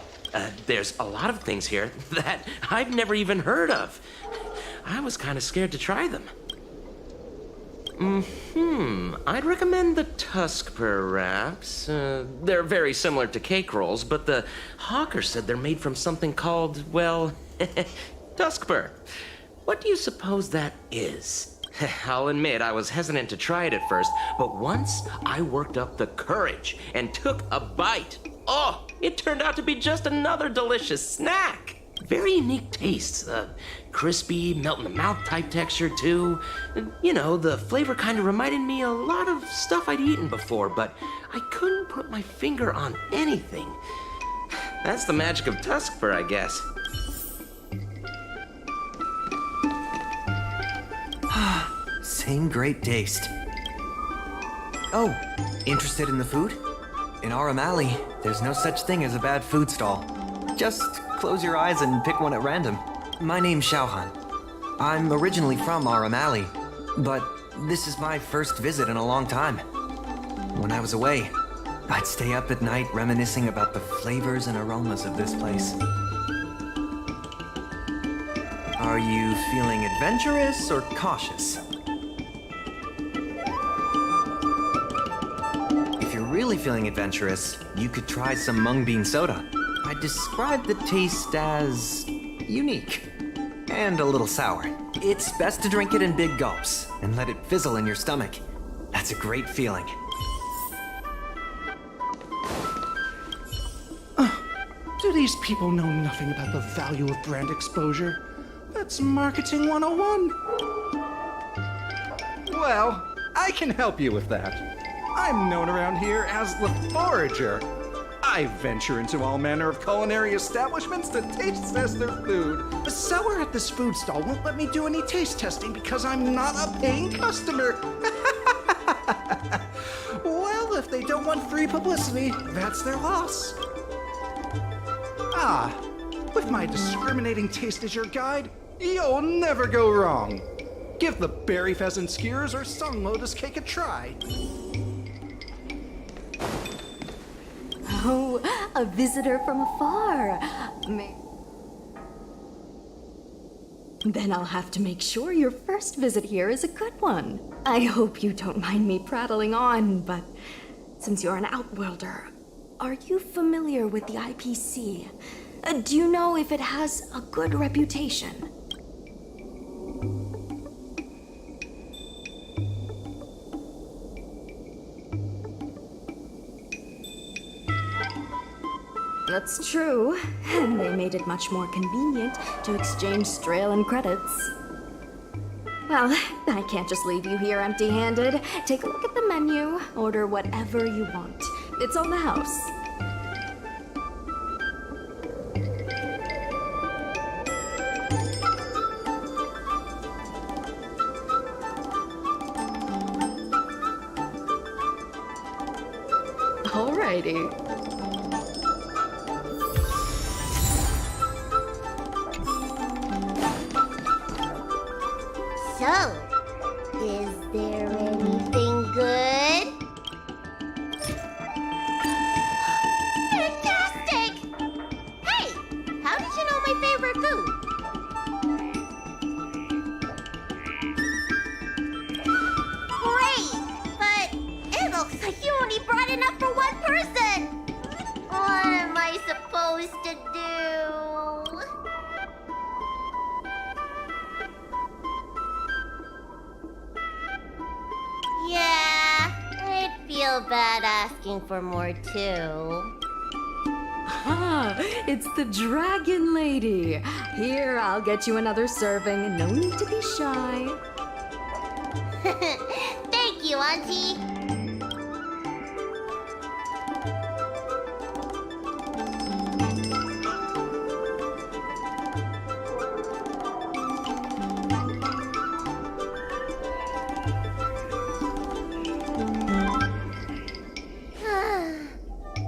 There's a lot of things here that I've never even heard of. I was kind of scared to try them. I'd recommend the Tuskper wraps. They're very similar to cake rolls, but the hawker said they're made from something called, well, Tuskper. What do you suppose that is? I'll admit I was hesitant to try it at first, but once I worked up the courage and took a bite, oh, it turned out to be just another delicious snack. Very unique taste. Crispy, melt-in-the-mouth type texture, too. You know, the flavor kind of reminded me a lot of stuff I'd eaten before, but I couldn't put my finger on anything. That's the magic of Tuskper, I guess. Same great taste. Oh, interested in the food? In Aram Alley, there's no such thing as a bad food stall. Just close your eyes and pick one at random. My name's Xiaohan. I'm originally from Aram Alley, but this is my first visit in a long time. When I was away, I'd stay up at night reminiscing about the flavors and aromas of this place. Are you feeling adventurous or cautious? If you're really feeling adventurous, you could try some mung bean soda. I describe the taste as unique and a little sour. It's best to drink it in big gulps and let it fizzle in your stomach. That's a great feeling. Do these people know nothing about the value of brand exposure? That's marketing 101. Well, I can help you with that. I'm known around here as the Forager. I venture into all manner of culinary establishments to taste test their food. The seller at this food stall won't let me do any taste testing because I'm not a paying customer. Well, if they don't want free publicity, that's their loss. Ah, with my discriminating taste as your guide, you'll never go wrong. Give the berry pheasant skewers or sun lotus cake a try. Oh, a visitor from afar. Then I'll have to make sure your first visit here is a good one. I hope you don't mind me prattling on, but since you're an outworlder, are you familiar with the IPC? Do you know if it has a good reputation? That's true, and they made it much more convenient to exchange Strelin credits. Well, I can't just leave you here empty-handed. Take a look at the menu, order whatever you want. It's on the house. Alrighty. So, is there anything good? Fantastic! Hey, how did you know my favorite food? Great, but it looks like you only brought enough for one person. What am I supposed to do? Yeah, I'd feel bad asking for more too. Ah, it's the Dragon Lady. Here, I'll get you another serving. No need to be shy. Thank you, Auntie.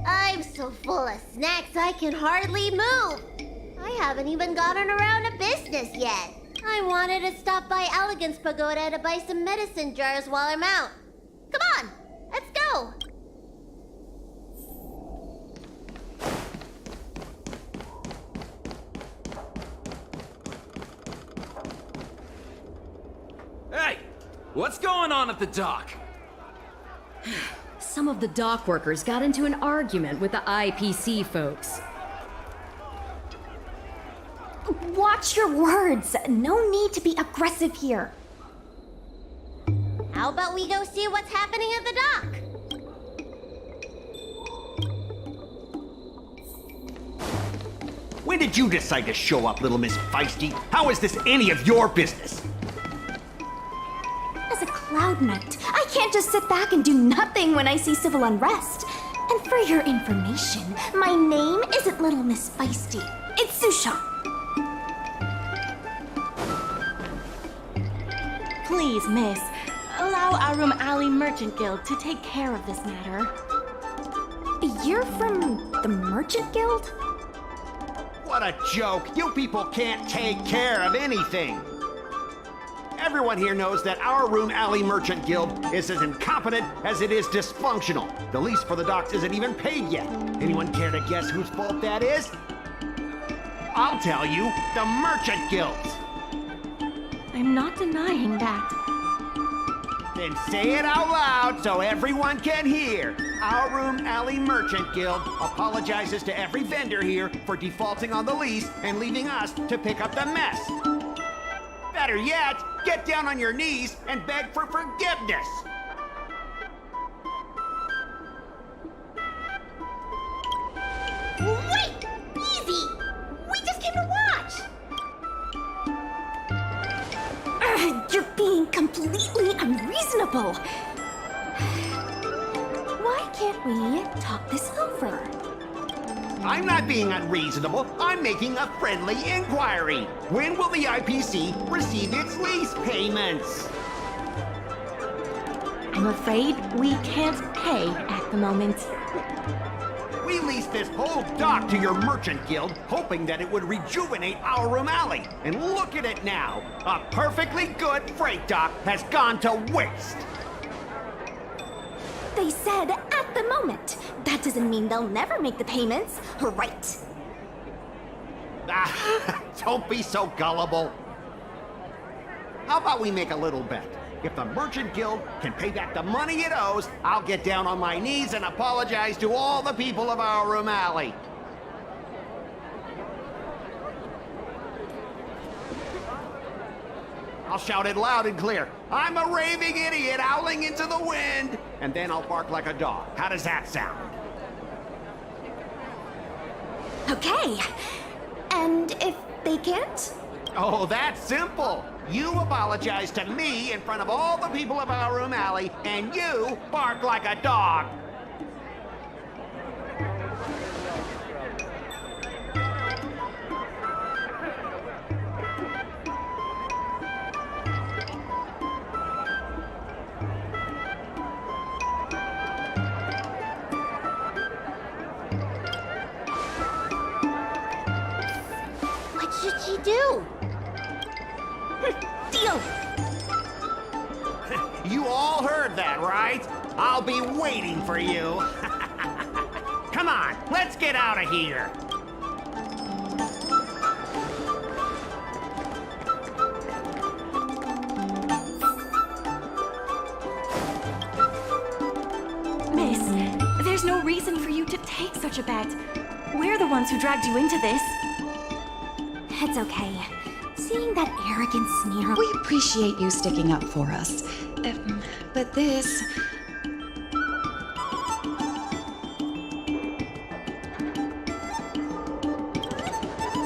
I'm so full of snacks I can hardly move. I haven't even gotten around to business yet. I wanted to stop by Elegance Pagoda to buy some medicine jars while I'm out. Come on, let's go. Hey, what's going on at the dock? Some of the dock workers got into an argument with the IPC folks. Watch your words. No need to be aggressive here. How about we go see what's happening at the dock? When did you decide to show up, little Miss Feisty? How is this any of your business? As a Cloud Knight, I can't just sit back and do nothing when I see civil unrest. And for your information, my name isn't Little Miss Feisty. It's Susha. Please, miss, allow Arum Alley Merchant Guild to take care of this matter. You're from the Merchant Guild? What a joke! You people can't take care of anything! Everyone here knows that our Room Alley Merchant Guild is as incompetent as it is dysfunctional. The lease for the docks isn't even paid yet. Anyone care to guess whose fault that is? I'll tell you, the Merchant Guild's. I'm not denying that. Then say it out loud so everyone can hear. Our Room Alley Merchant Guild apologizes to every vendor here for defaulting on the lease and leaving us to pick up the mess. Better yet, get down on your knees and beg for forgiveness. Wait! Easy! We just came to watch! You're being completely unreasonable. Why can't we talk this over? I'm not being unreasonable. I'm making a friendly inquiry. When will the IPC receive its lease payments? I'm afraid we can't pay at the moment. We leased this whole dock to your merchant guild, hoping that it would rejuvenate our Room Alley. And look at it now. A perfectly good freight dock has gone to waste. They said at the moment. That doesn't mean they'll never make the payments, right? Don't be so gullible. How about we make a little bet? If the Merchant Guild can pay back the money it owes, I'll get down on my knees and apologize to all the people of our Room Alley. I'll shout it loud and clear. I'm a raving idiot howling into the wind. And then I'll bark like a dog. How does that sound? Okay. And if they can't? Oh, that's simple. You apologize to me in front of all the people of our Room Alley, and you bark like a dog. What should she do? Deal! You all heard that, right? I'll be waiting for you. Come on, let's get out of here. Miss, there's no reason for you to take such a bet. We're the ones who dragged you into this. It's okay. Seeing that arrogant sneer... We appreciate you sticking up for us. But this...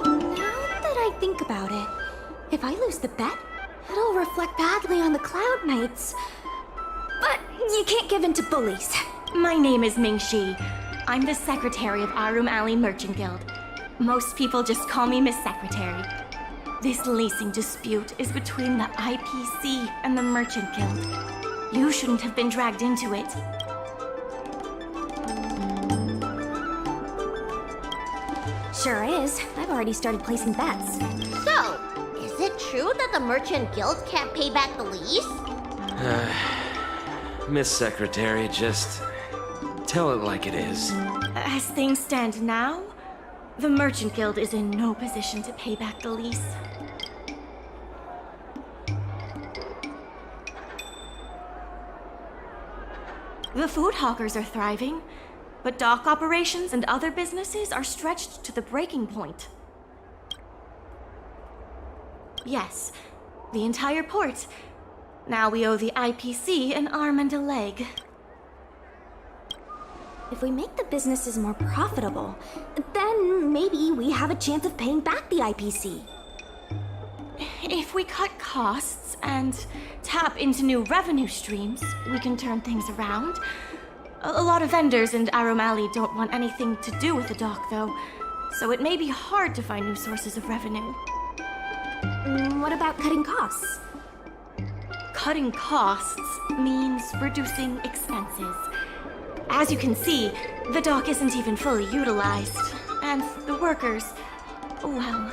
Now that I think about it, if I lose the bet, it'll reflect badly on the Cloud Knights. But you can't give in to bullies. My name is Ming-Shi. I'm the secretary of Arum Alley Merchant Guild. Most people just call me Miss Secretary. This leasing dispute is between the IPC and the Merchant Guild. You shouldn't have been dragged into it. sure is. I've already started placing bets. So, is it true that the Merchant Guild can't pay back the lease? Miss Secretary, just tell it like it is. As things stand now, the Merchant Guild is in no position to pay back the lease. The food hawkers are thriving, but dock operations and other businesses are stretched to the breaking point. Yes, the entire port. Now we owe the IPC an arm and a leg. If we make the businesses more profitable, then maybe we have a chance of paying back the IPC. If we cut costs and tap into new revenue streams, we can turn things around. A lot of vendors in Arum Alley don't want anything to do with the dock, though, so it may be hard to find new sources of revenue. What about cutting costs? Cutting costs means reducing expenses. As you can see, the dock isn't even fully utilized, and the workers, well...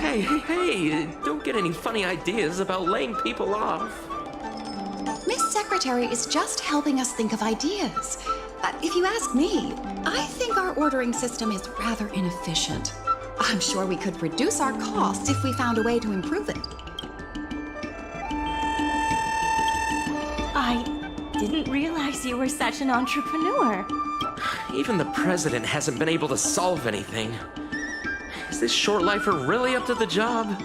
Hey, don't get any funny ideas about laying people off. Miss Secretary is just helping us think of ideas. But if you ask me, I think our ordering system is rather inefficient. I'm sure we could reduce our costs if we found a way to improve it. I didn't realize you were such an entrepreneur. Even the president hasn't been able to solve anything. Is this short lifer really up to the job?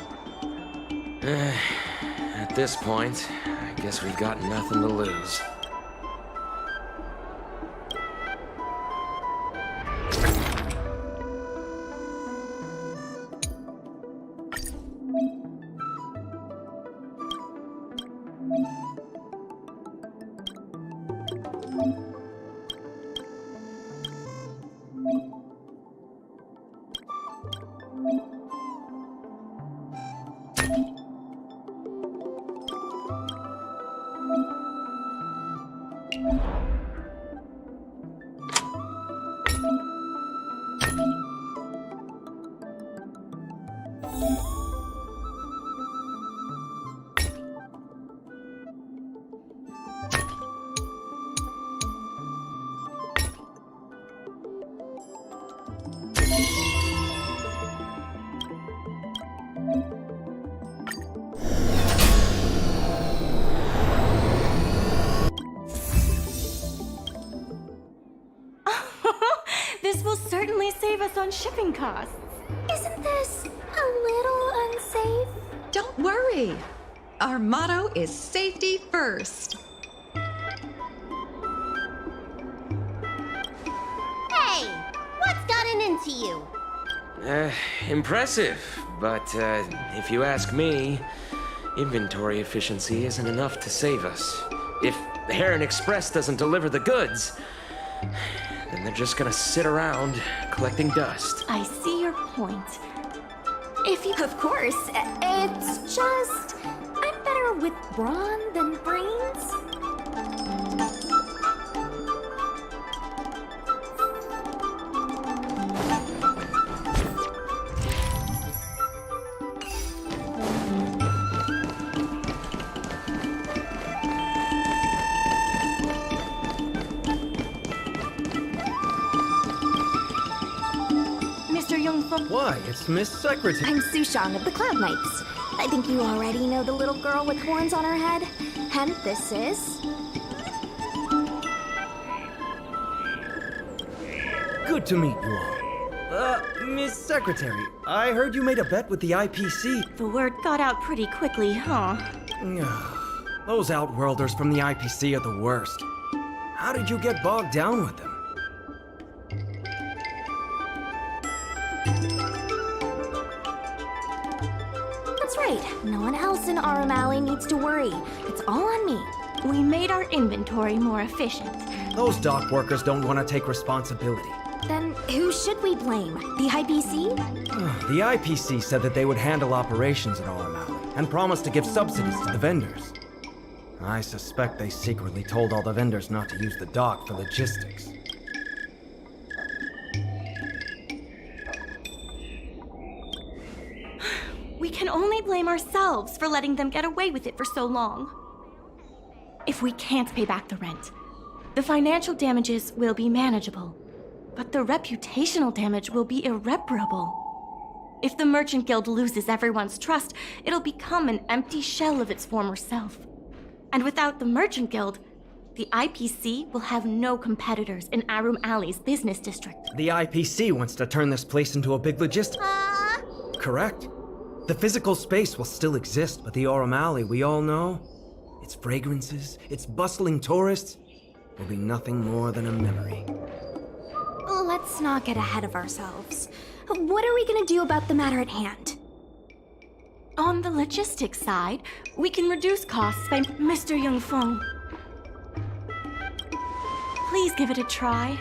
At this point, I guess we've got nothing to lose. This will certainly save us on shipping costs. Isn't this a little unsafe? Don't worry. Our motto is safety first. Hey, what's gotten into you? Impressive, but if you ask me, inventory efficiency isn't enough to save us. If Heron Express doesn't deliver the goods, then they're just gonna sit around collecting dust. I see your point. If you... Of course, it's just... I'm better with brawn than brains. Why, it's Miss Secretary. I'm Sushang of the Cloud Knights. I think you already know the little girl with horns on her head. And this is... Good to meet you all. Miss Secretary, I heard you made a bet with the IPC. The word got out pretty quickly, huh? Those Outworlders from the IPC are the worst. How did you get bogged down with them? That's right. No one else in Arum Alley needs to worry. It's all on me. We made our inventory more efficient. Those dock workers don't want to take responsibility. Then who should we blame? The IPC? The IPC said that they would handle operations at Arum Alley and promised to give subsidies to the vendors. I suspect they secretly told all the vendors not to use the dock for logistics. ourselves for letting them get away with it for so long. If we can't pay back the rent, the financial damages will be manageable, but the reputational damage will be irreparable. If the Merchant Guild loses everyone's trust, it'll become an empty shell of its former self. And without the Merchant Guild, the IPC will have no competitors in Arum Alley's business district. The IPC wants to turn this place into a big logistics. Correct. The physical space will still exist, but the Aurum Alley we all know, its fragrances, its bustling tourists, will be nothing more than a memory. Let's not get ahead of ourselves. What are we gonna do about the matter at hand? On the logistics side, we can reduce costs by Mr. Yongfeng. Please give it a try.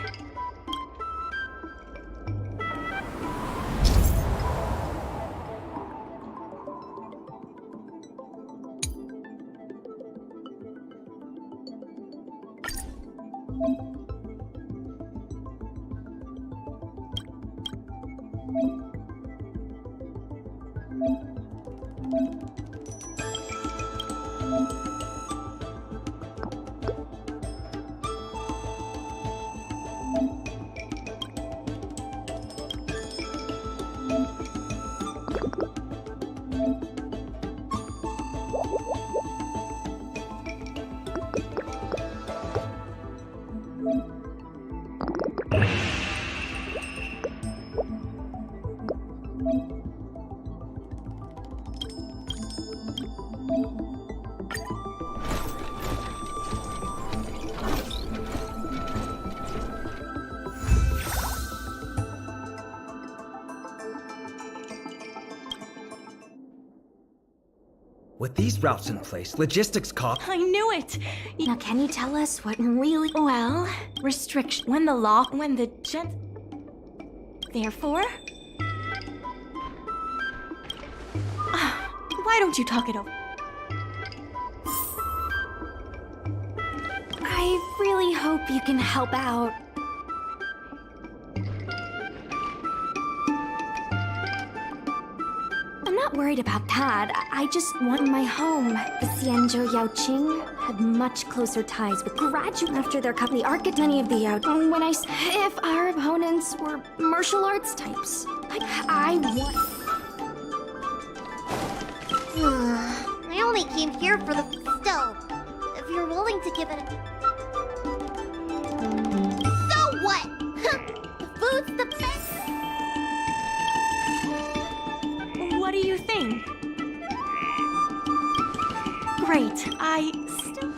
With these routes in place, logistics costs... I knew it! Now, can you tell us what really... Well, restriction. When the law... When the Therefore... Why don't you talk it over? I really hope you can help out. I'm not worried about that. I just want my home. The Xianzhou Yaoqing had much closer ties with graduate after their company architect. Many of the if our opponents were martial arts types, I want. I only came here for the stove. If you're willing to give it a... So what? The food's the best. What do you think? Great, I still...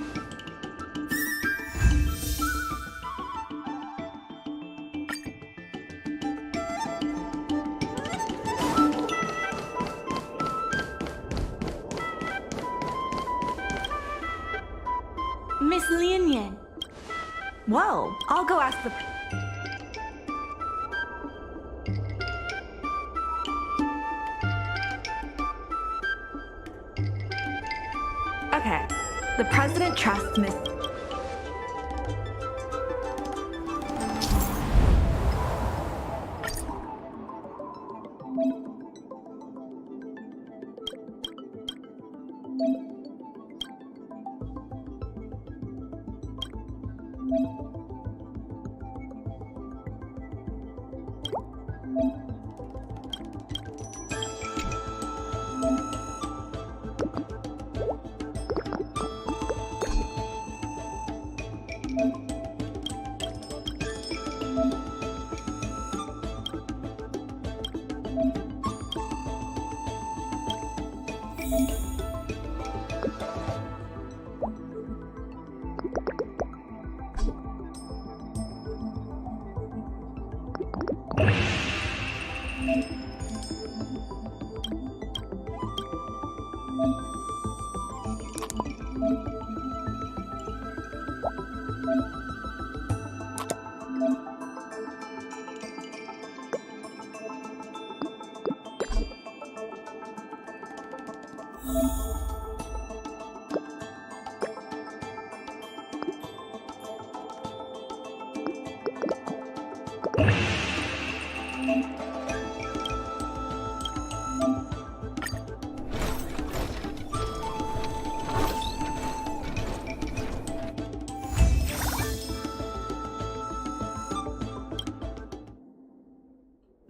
Miss Lin Yan. Whoa, I'll go ask the... Okay, the president trusts Miss...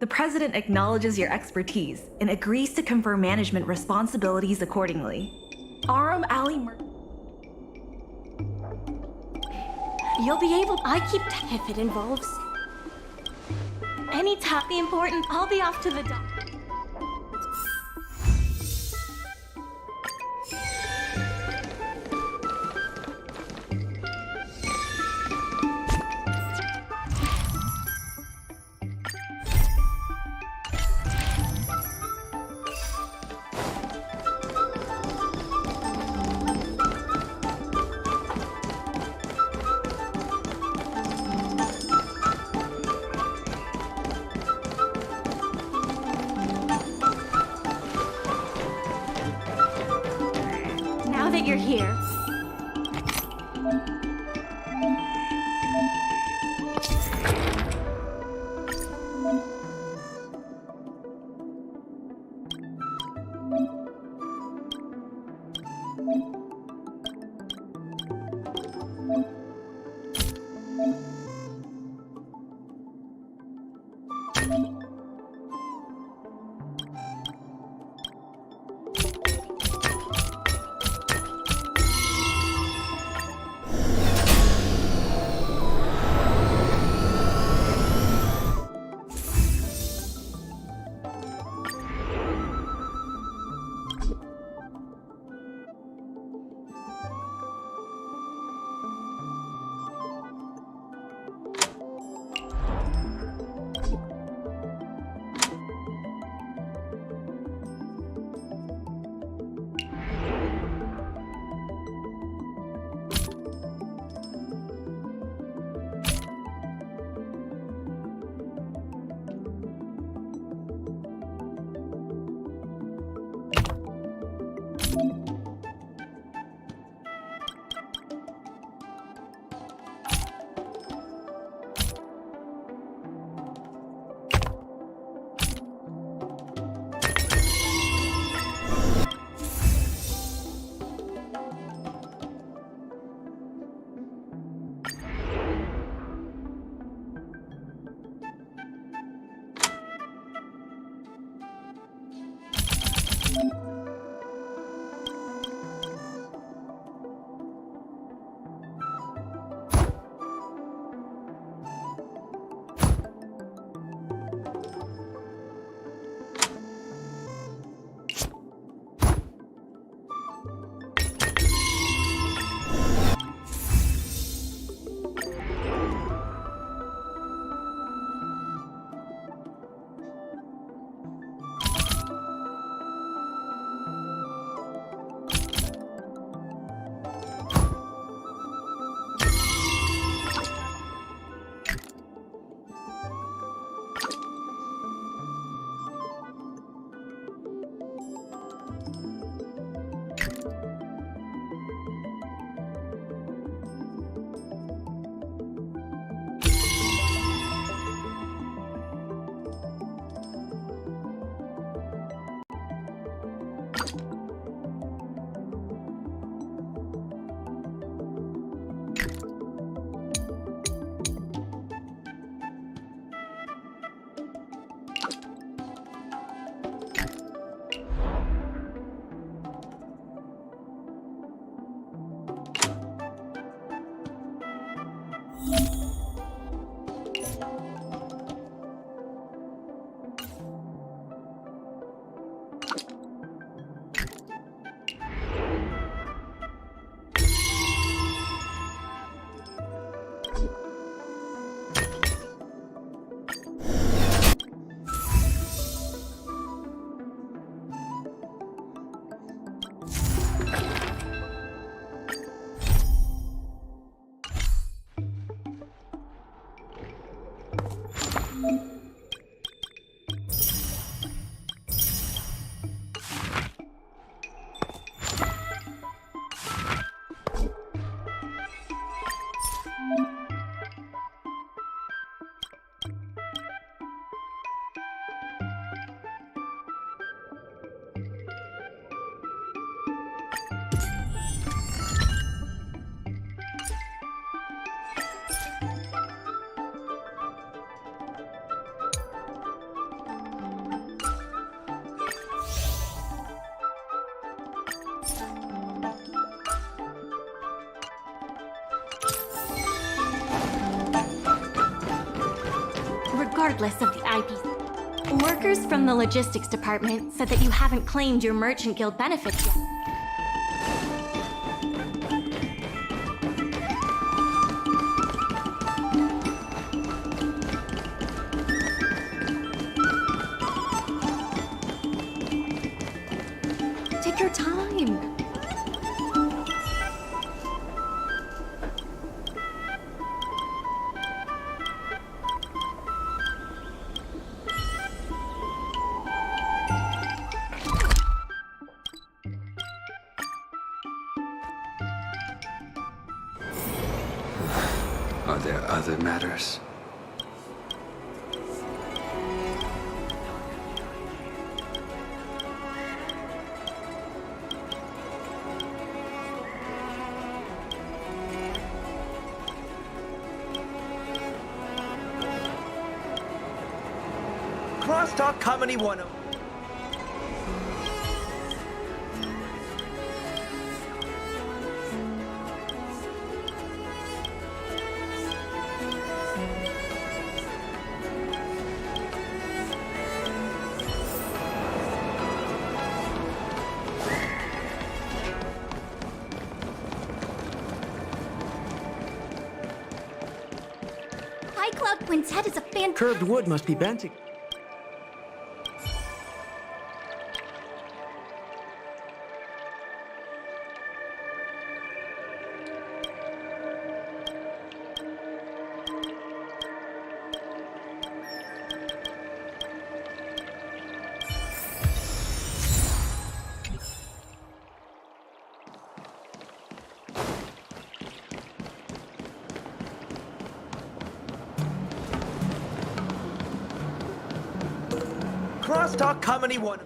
The President acknowledges your expertise and agrees to confer management responsibilities accordingly. Arum Alley You'll be able. I keep. If it involves any top the important, I'll be off to the dock. Now that you're here. regardless of the IPC. Workers from the logistics department said that you haven't claimed your Merchant Guild benefits yet. Take your time. Are there other matters? Crosstalk Comedy 101. High Cloud Quintet is a fan. Curved wood must be bent. Crosstalk Comedy 1.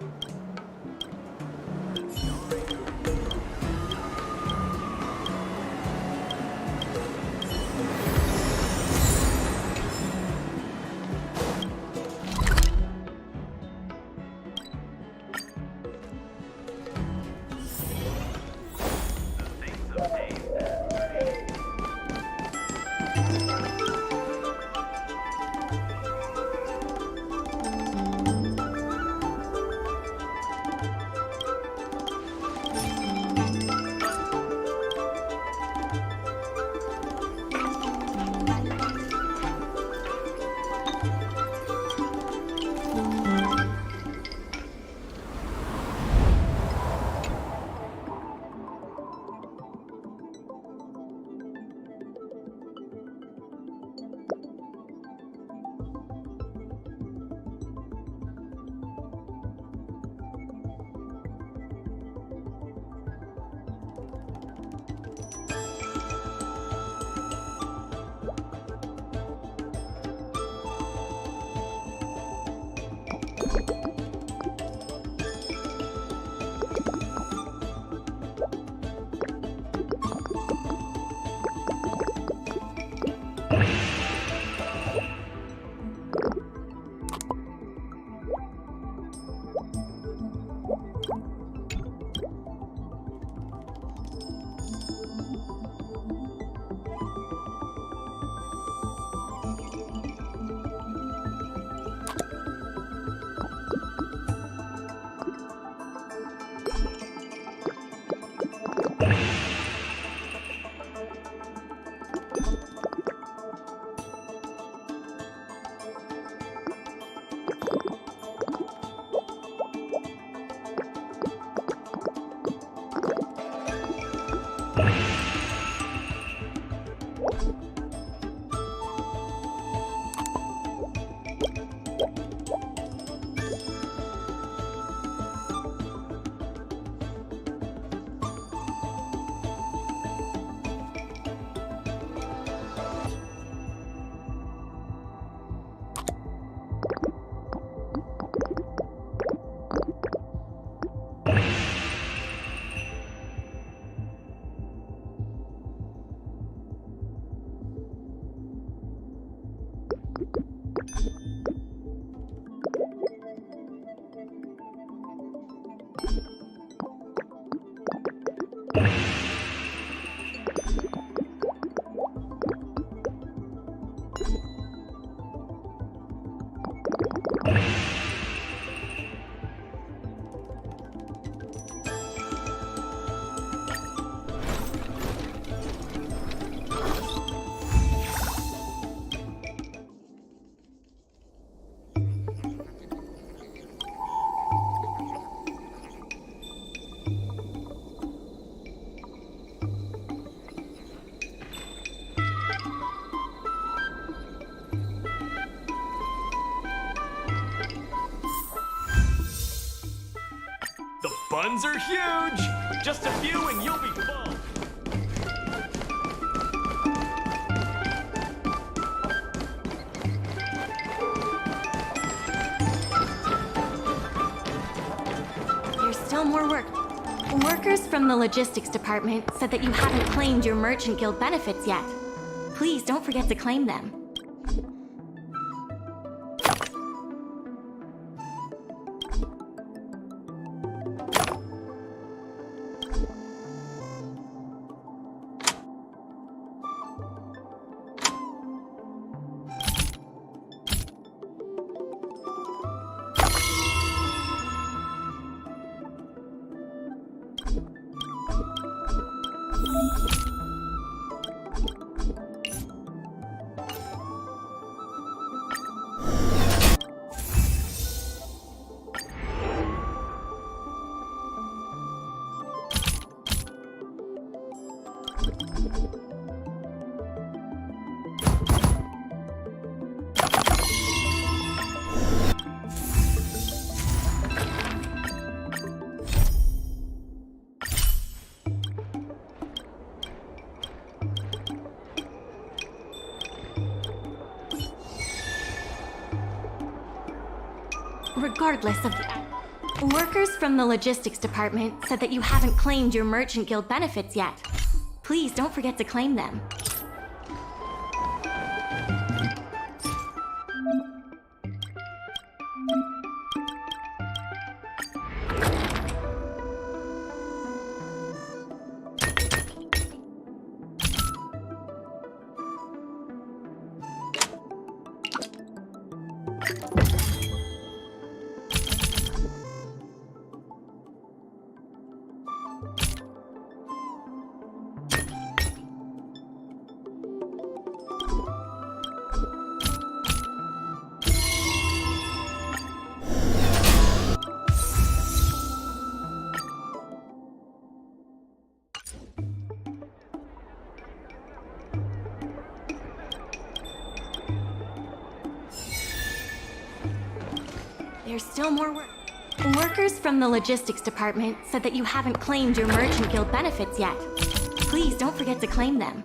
ones are huge! Just a few and you'll be full! There's still more work. Workers from the logistics department said that you haven't claimed your Merchant Guild benefits yet. Please don't forget to claim them. Regardless of the... Workers from the logistics department said that you haven't claimed your Merchant Guild benefits yet. Please don't forget to claim them. There's still more work. Workers from the logistics department said that you haven't claimed your Merchant Guild benefits yet. Please don't forget to claim them.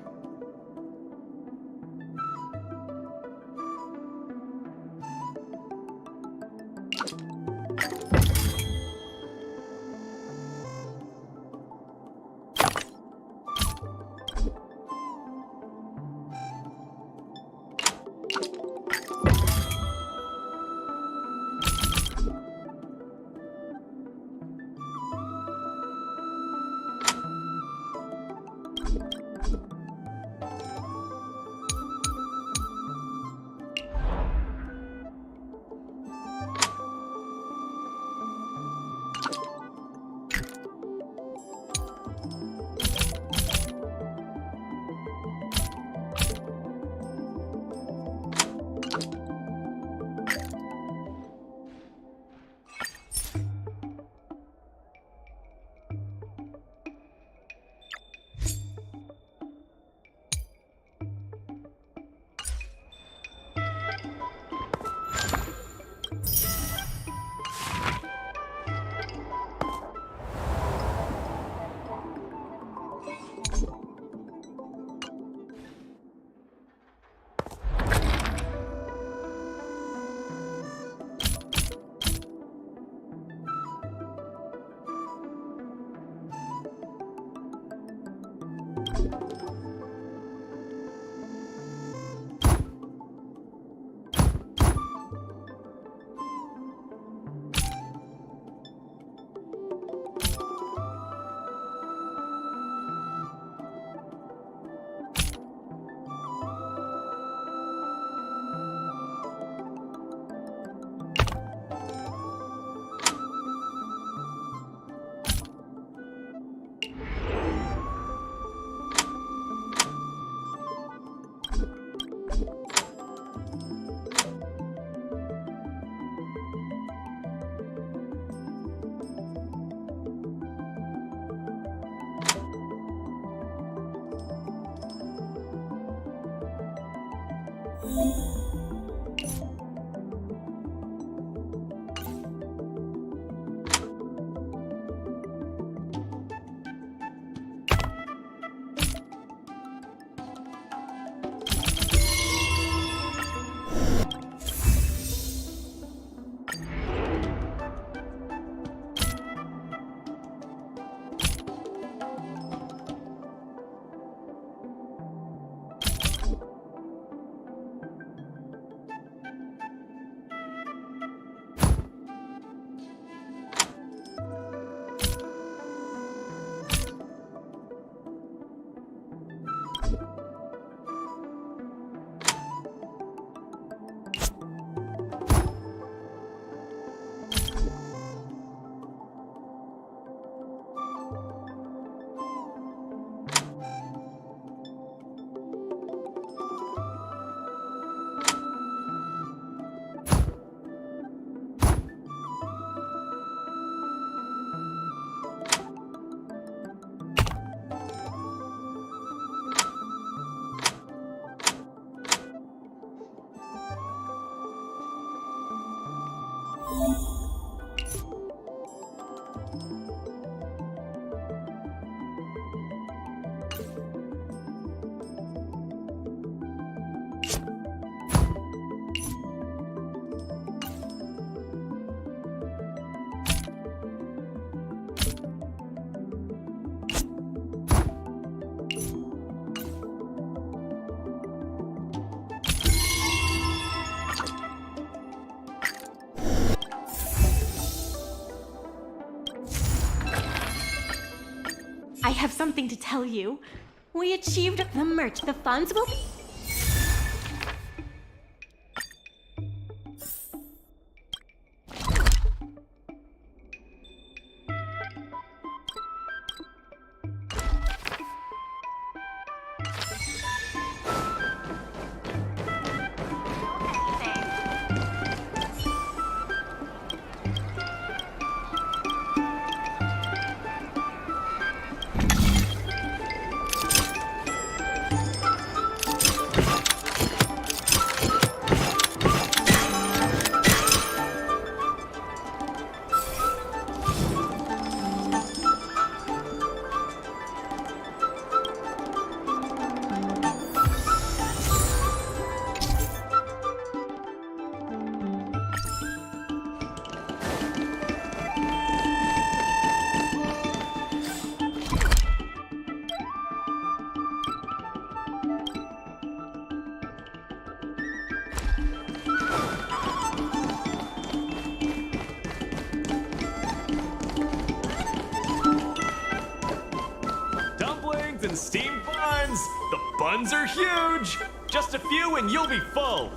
have something to tell you. We achieved the merch. The funds will be... Dumplings and steamed buns! The buns are huge! Just a few and you'll be full!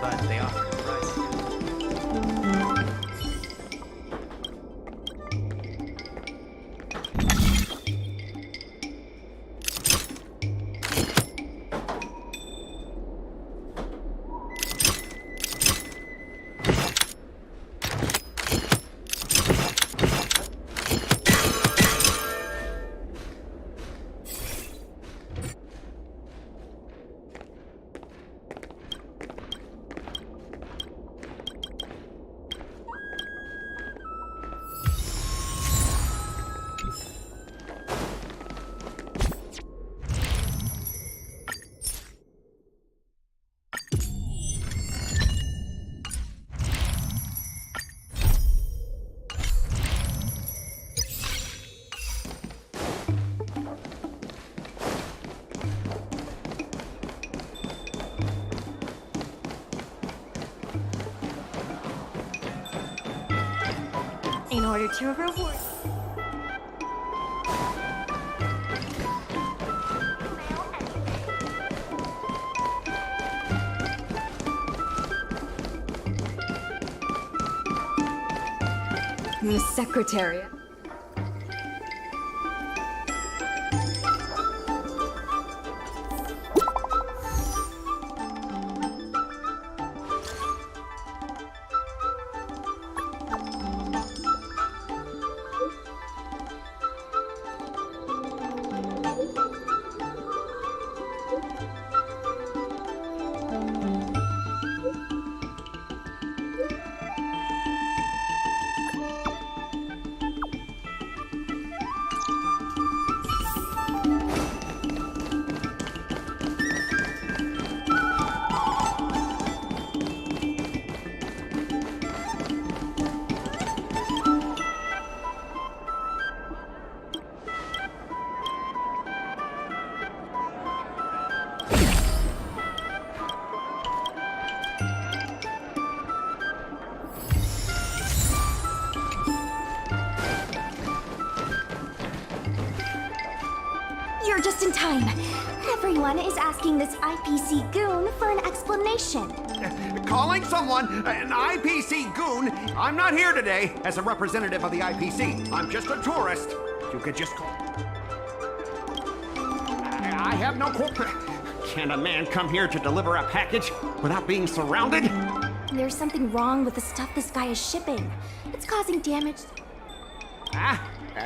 But they offer a price. In order to reward... Miss Secretary. You're just in time. Everyone is asking this IPC goon for an explanation. Calling someone an IPC goon? I'm not here today as a representative of the IPC. I'm just a tourist. You could just call... I have no Can a man come here to deliver a package without being surrounded? There's something wrong with the stuff this guy is shipping. It's causing damage.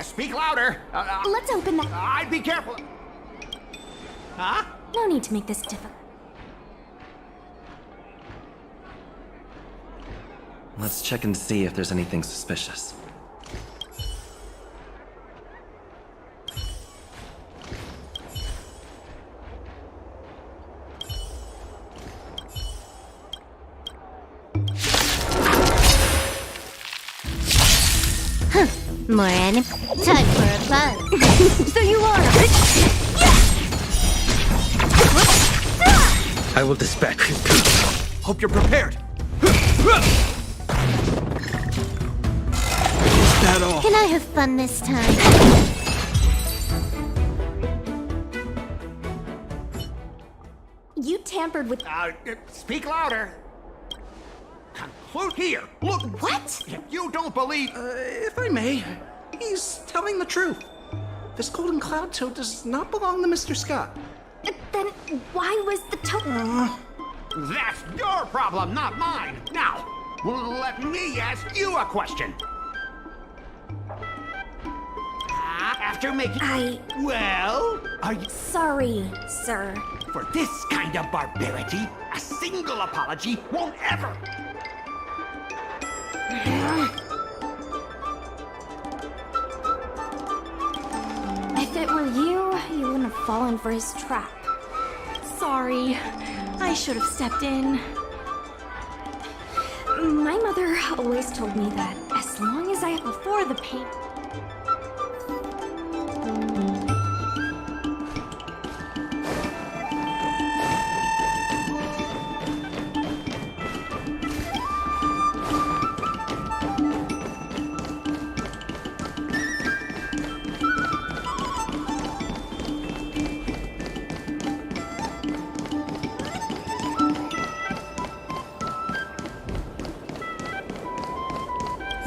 Speak louder. Let's open that. I'd be careful. Huh? No need to make this difficult. Let's check and see if there's anything suspicious. Moran, time for a buzz. So you are. I will dispatch his people. Hope you're prepared. Is that all? Can I have fun this time? You tampered with. Speak louder. Conclude here. Look. What? If you don't believe. If I may, he's telling the truth. This golden cloud toad does not belong to Mr. Scott. Then why was the toad? That's your problem, not mine. Now, let me ask you a question. After making... Well, are you... Sorry, sir. For this kind of barbarity, a single apology won't ever... If it were you, you wouldn't have fallen for his trap. Sorry. I should have stepped in. My mother always told me that as long as I have before the pain.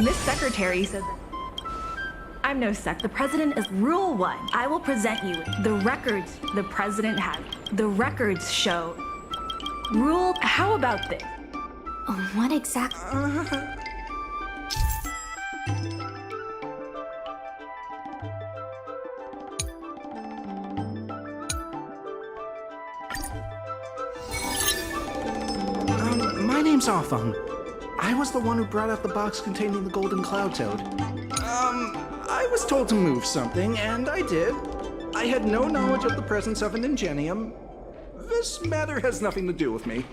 Miss Secretary said that I'm no sec. The president is Rule 1. I will present you the records the president has. The records show. Rule, how about this? What exactly? My name's Awfung. I was the one who brought out the box containing the golden cloud toad. I was told to move something, and I did. I had no knowledge of the presence of an ingenium. This matter has nothing to do with me.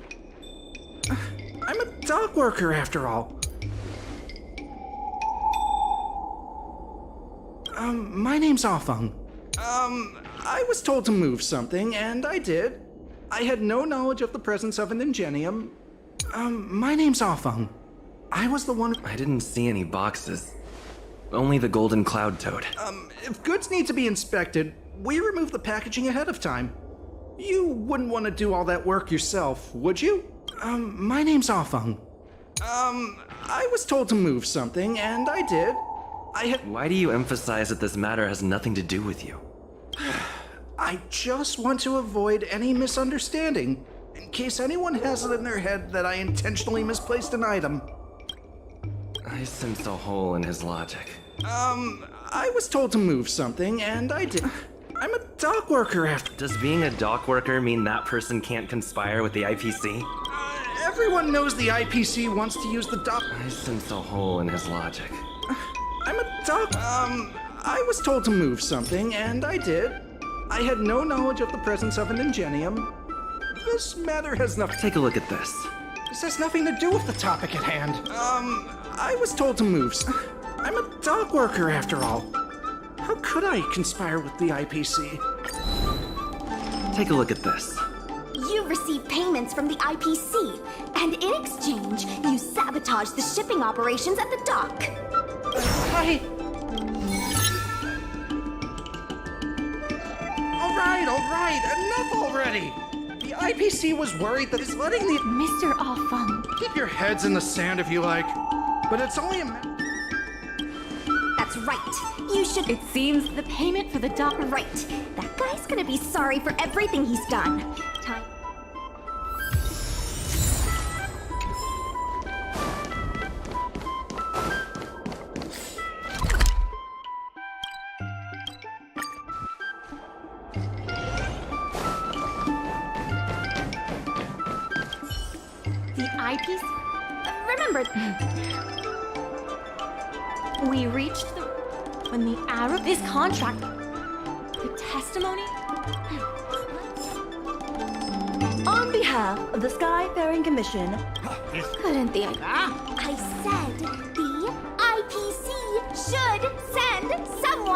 I'm a dock worker, after all. My name's Awfung. I was told to move something, and I did. I had no knowledge of the presence of an ingenium. My name's Awfung. I was the one who... I didn't see any boxes. Only the golden cloud toad. If goods need to be inspected, we remove the packaging ahead of time. You wouldn't want to do all that work yourself, would you? My name's Awfung. I was told to move something, and I did. Why do you emphasize that this matter has nothing to do with you? I just want to avoid any misunderstanding, in case anyone has it in their head that I intentionally misplaced an item. I sense a hole in his logic. I was told to move something, and I did. I'm a dock worker after... Does being a dock worker mean that person can't conspire with the IPC? Everyone knows the IPC wants to use the dock... I sense a hole in his logic. I'm a dock... I was told to move something, and I did. I had no knowledge of the presence of an ingenium. This matter has nothing... Take a look at this. This has nothing to do with the topic at hand. I was told to move... I'm a dock worker, after all. How could I conspire with the IPC? Take a look at this. You received payments from the IPC, and in exchange, you sabotaged the shipping operations at the dock. All right, enough already! The IPC was worried that it's letting the... Mr. Awfung. Keep your heads in the sand if you like, but it's only a... That's right. You should... It seems the payment for the dock... Right. That guy's gonna be sorry for everything he's done. Time... Remember, we reached the... When the Arab... This contract... The testimony... On behalf of the Skyfaring Commission... Couldn't the... I said the IPC should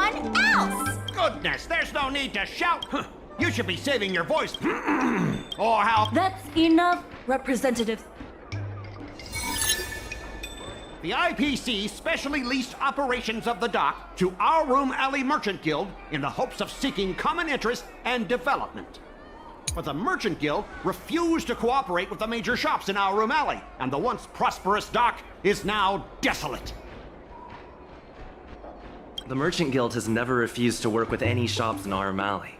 everyone else! Goodness, there's no need to shout. You should be saving your voice. Or how... That's enough, Representative. The IPC specially leased operations of the dock to Our Room Alley Merchant Guild in the hopes of seeking common interest and development. But the Merchant Guild refused to cooperate with the major shops in Our Room Alley, and the once prosperous dock is now desolate. The Merchant Guild has never refused to work with any shops in Aurum Alley.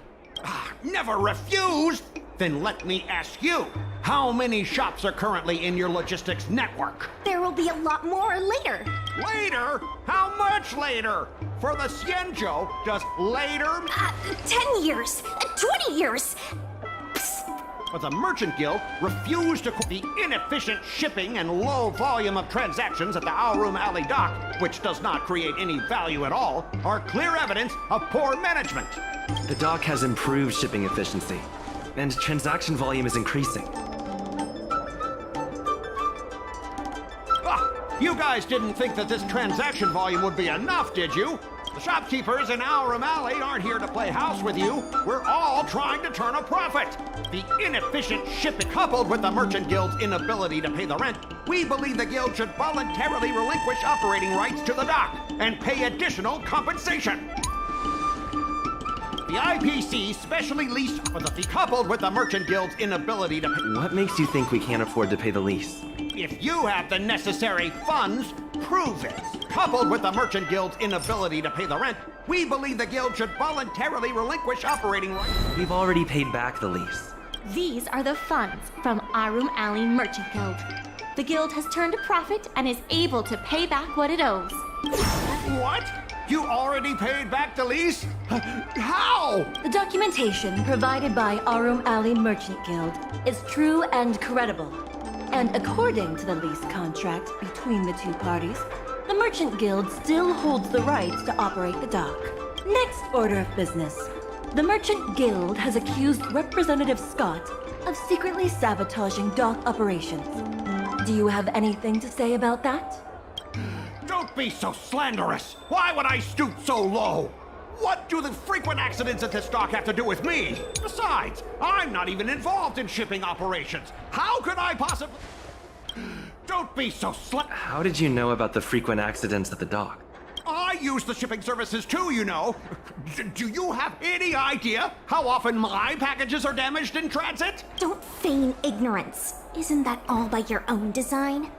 Never refused? Then let me ask you, how many shops are currently in your logistics network? There will be a lot more later. Later? How much later? For the Xianzhou, does later... 10 years, 20 years. But the Merchant Guild refused to the inefficient shipping and low volume of transactions at the Our Room Alley dock, which does not create any value at all, are clear evidence of poor management. The dock has improved shipping efficiency, and transaction volume is increasing. You guys didn't think that this transaction volume would be enough, did you? The shopkeepers in Our Room Alley aren't here to play house with you. We're all trying to turn a profit. The inefficient shipping coupled with the Merchant Guild's inability to pay the rent, we believe the guild should voluntarily relinquish operating rights to the dock and pay additional compensation. The IPC specially leased, but the coupled with the Merchant Guild's inability to pay... What makes you think we can't afford to pay the lease? If you have the necessary funds, prove it. Coupled with the Merchant Guild's inability to pay the rent, we believe the guild should voluntarily relinquish operating rights. We've already paid back the lease. These are the funds from Aurum Alley Merchant Guild. The guild has turned a profit and is able to pay back what it owes. What? You already paid back the lease? How? The documentation provided by Aurum Alley Merchant Guild is true and credible. And according to the lease contract between the two parties, the Merchant Guild still holds the rights to operate the dock. Next order of business. The Merchant Guild has accused Representative Scott of secretly sabotaging dock operations. Do you have anything to say about that? Don't be so slanderous! Why would I stoop so low? What do the frequent accidents at this dock have to do with me? Besides, I'm not even involved in shipping operations. How could I possibly... Don't be so How did you know about the frequent accidents at the dock? I use the shipping services too, you know. Do you have any idea how often my packages are damaged in transit? Don't feign ignorance. Isn't that all by your own design?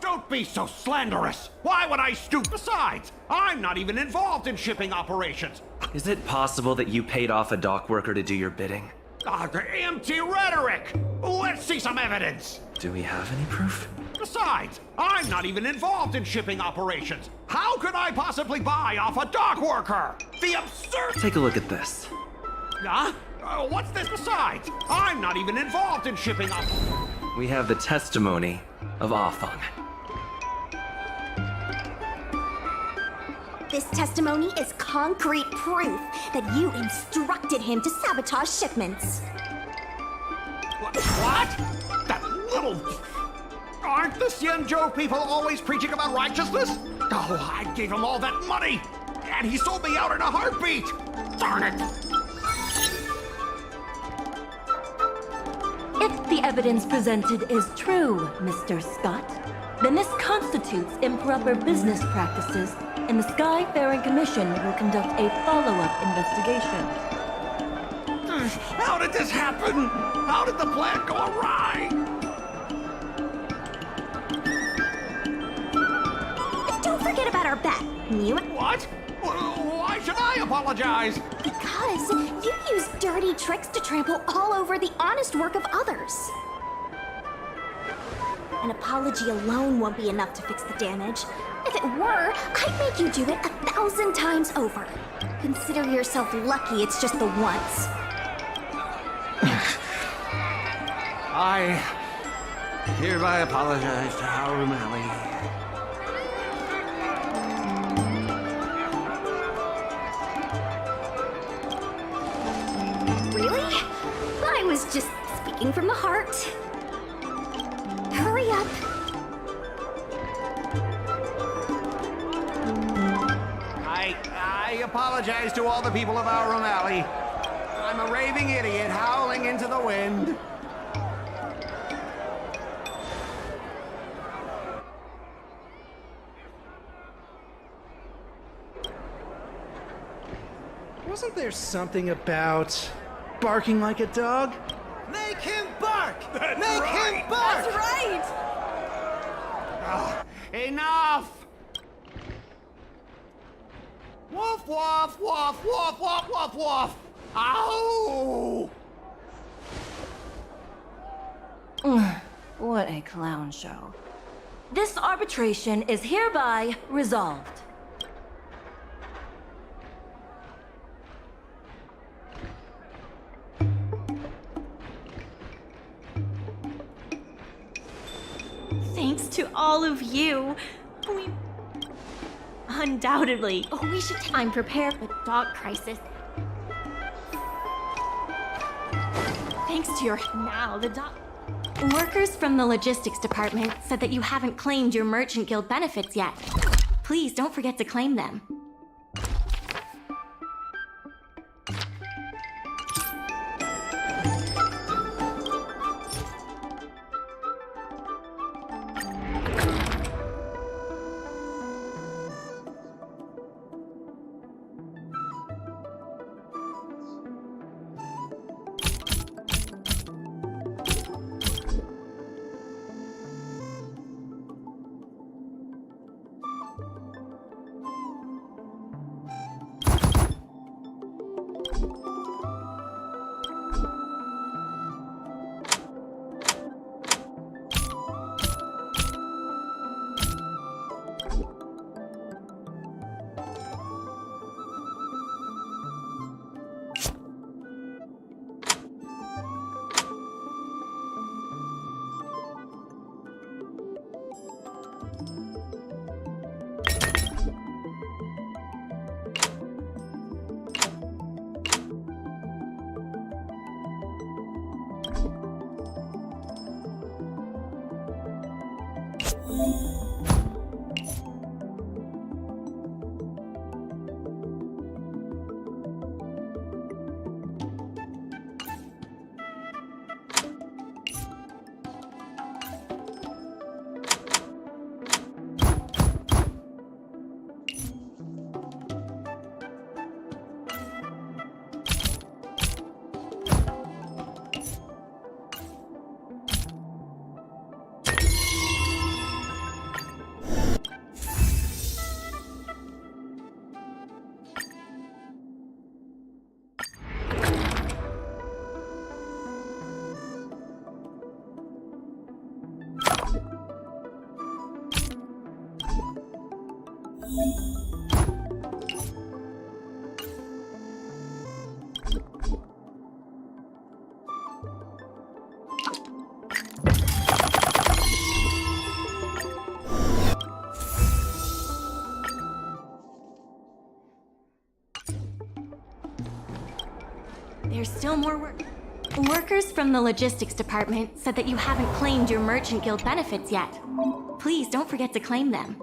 Don't be so slanderous! Why would I stoop? Besides, I'm not even involved in shipping operations. Is it possible that you paid off a dock worker to do your bidding? Empty rhetoric! Let's see some evidence! Do we have any proof? Besides, I'm not even involved in shipping operations. How could I possibly buy off a dock worker? The absurd... Take a look at this. Huh? What's this? Besides, I'm not even involved in shipping operations. We have the testimony of Afeng. This testimony is concrete proof that you instructed him to sabotage shipments. What? That little... Aren't the Xianzhou people always preaching about righteousness? Oh, I gave him all that money, and he sold me out in a heartbeat! Darn it! If the evidence presented is true, Mr. Scott, then this constitutes improper business practices, and the Skyfaring Commission will conduct a follow-up investigation. How did this happen? How did the plan go awry? Don't forget about our bet. What? Why should I apologize? Because you use dirty tricks to trample all over the honest work of others. An apology alone won't be enough to fix the damage. If it were, I'd make you do it 1,000 times over. Consider yourself lucky it's just the once. I hereby apologize to Aurum Alley. Really? I was just speaking from the heart. Hurry up. I I apologize to all the people of our room alley. I'm a raving idiot howling into the wind. Wasn't there something about barking like a dog? Make him bark! That's Make right. him bark! That's right! Enough! Woof, woof, woof, woof, woof, woof, woof! Ow! What a clown show. This arbitration is hereby resolved. Thanks to all of you, we... Undoubtedly, we should... I'm prepared for the dog crisis. Thanks to your... Now, the dog... Workers from the logistics department said that you haven't claimed your Merchant Guild benefits yet. Please don't forget to claim them. There's still more work. Workers from the logistics department said that you haven't claimed your Merchant Guild benefits yet. Please don't forget to claim them.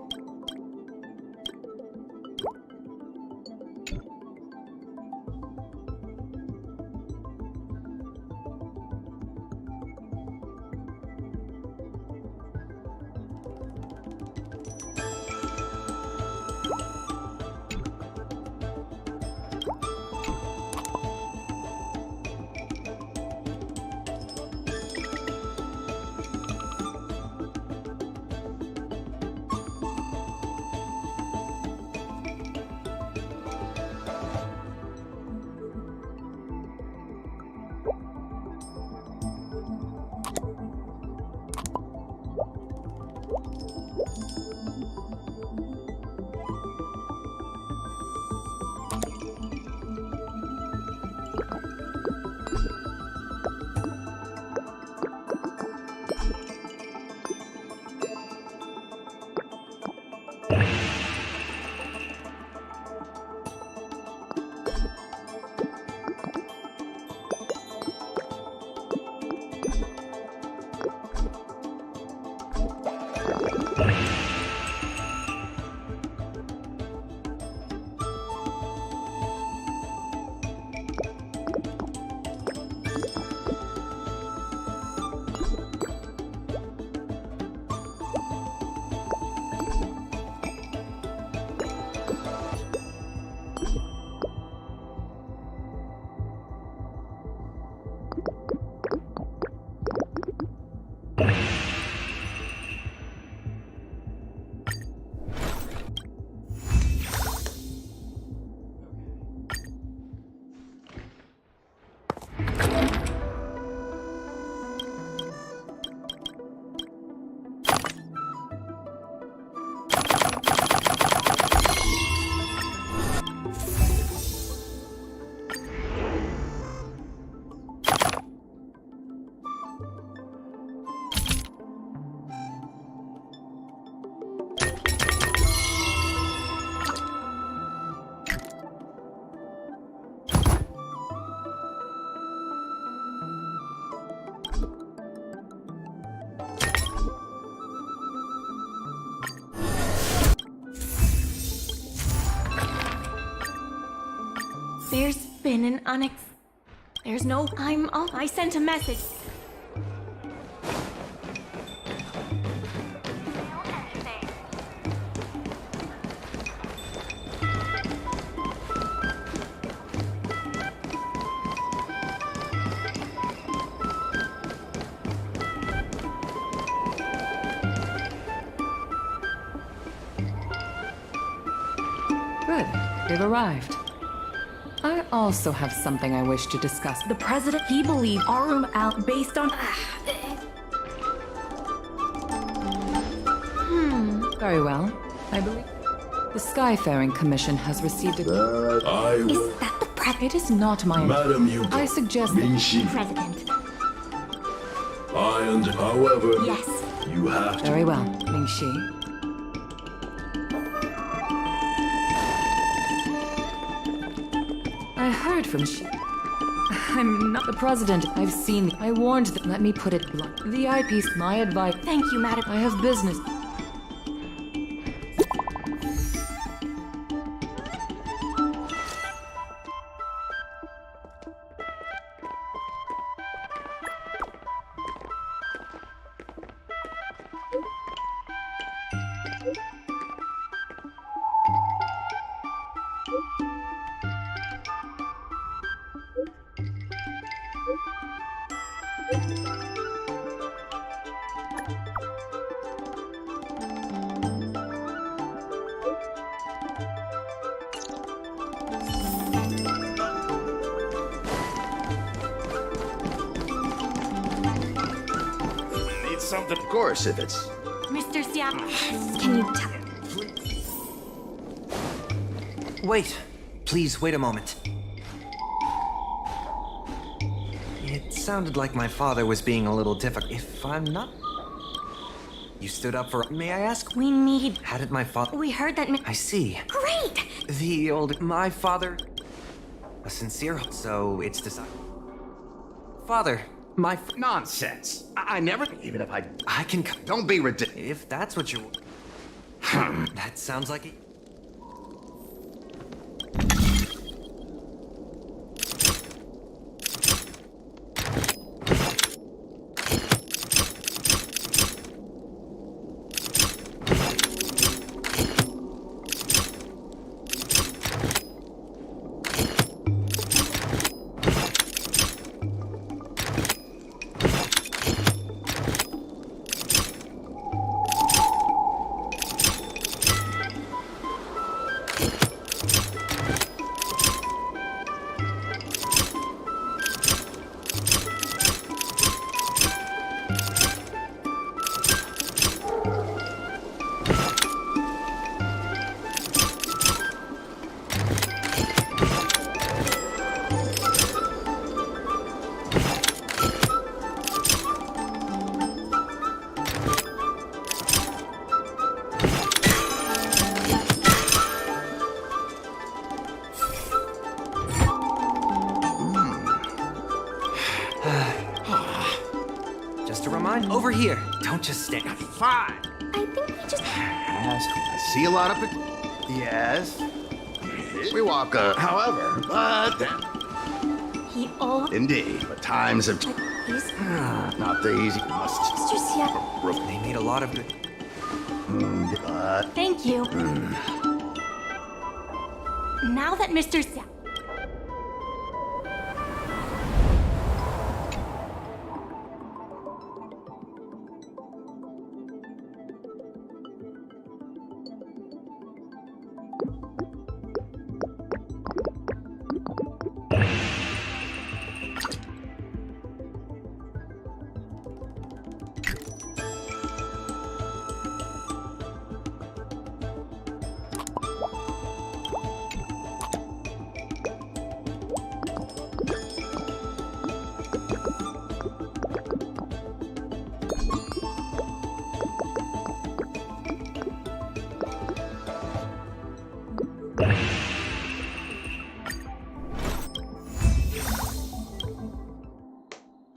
There's been an There's no... I sent a message. Good. They've arrived. I also have something I wish to discuss. The president, he believed Arum out based on... Very well. I believe the Skyfaring Commission has received a... Is that the president? It is not my... Madam Yuko. I suggest... President. However... Yes. You have to... Very well, Ming-Shi. I heard from I'm not the president. I've seen... I warned them. Let me put it blunt. The eyepiece, my advice... Thank you, madam. I have business. Something, of course, if it's... Mr. Siam, Can you tell... Wait. Please, wait a moment. It sounded like my father was being a little difficult. If I'm not... You stood up for... May I ask? We need... Hadn't my father... We heard that... I see. Great! The old... My father... A sincere... So, it's decided... Father... My... Nonsense. I never... Even if I can... Don't be ridiculous. If that's what you... That sounds like it... Over here. Don't just stay. Fine. I think we just... I see a lot of it. Yes. We walk, however, but then... He all... Indeed, but times have... Not the easy. Must... Mr. Siam... They made a lot of good... Thank you. Now that Mr. Siam...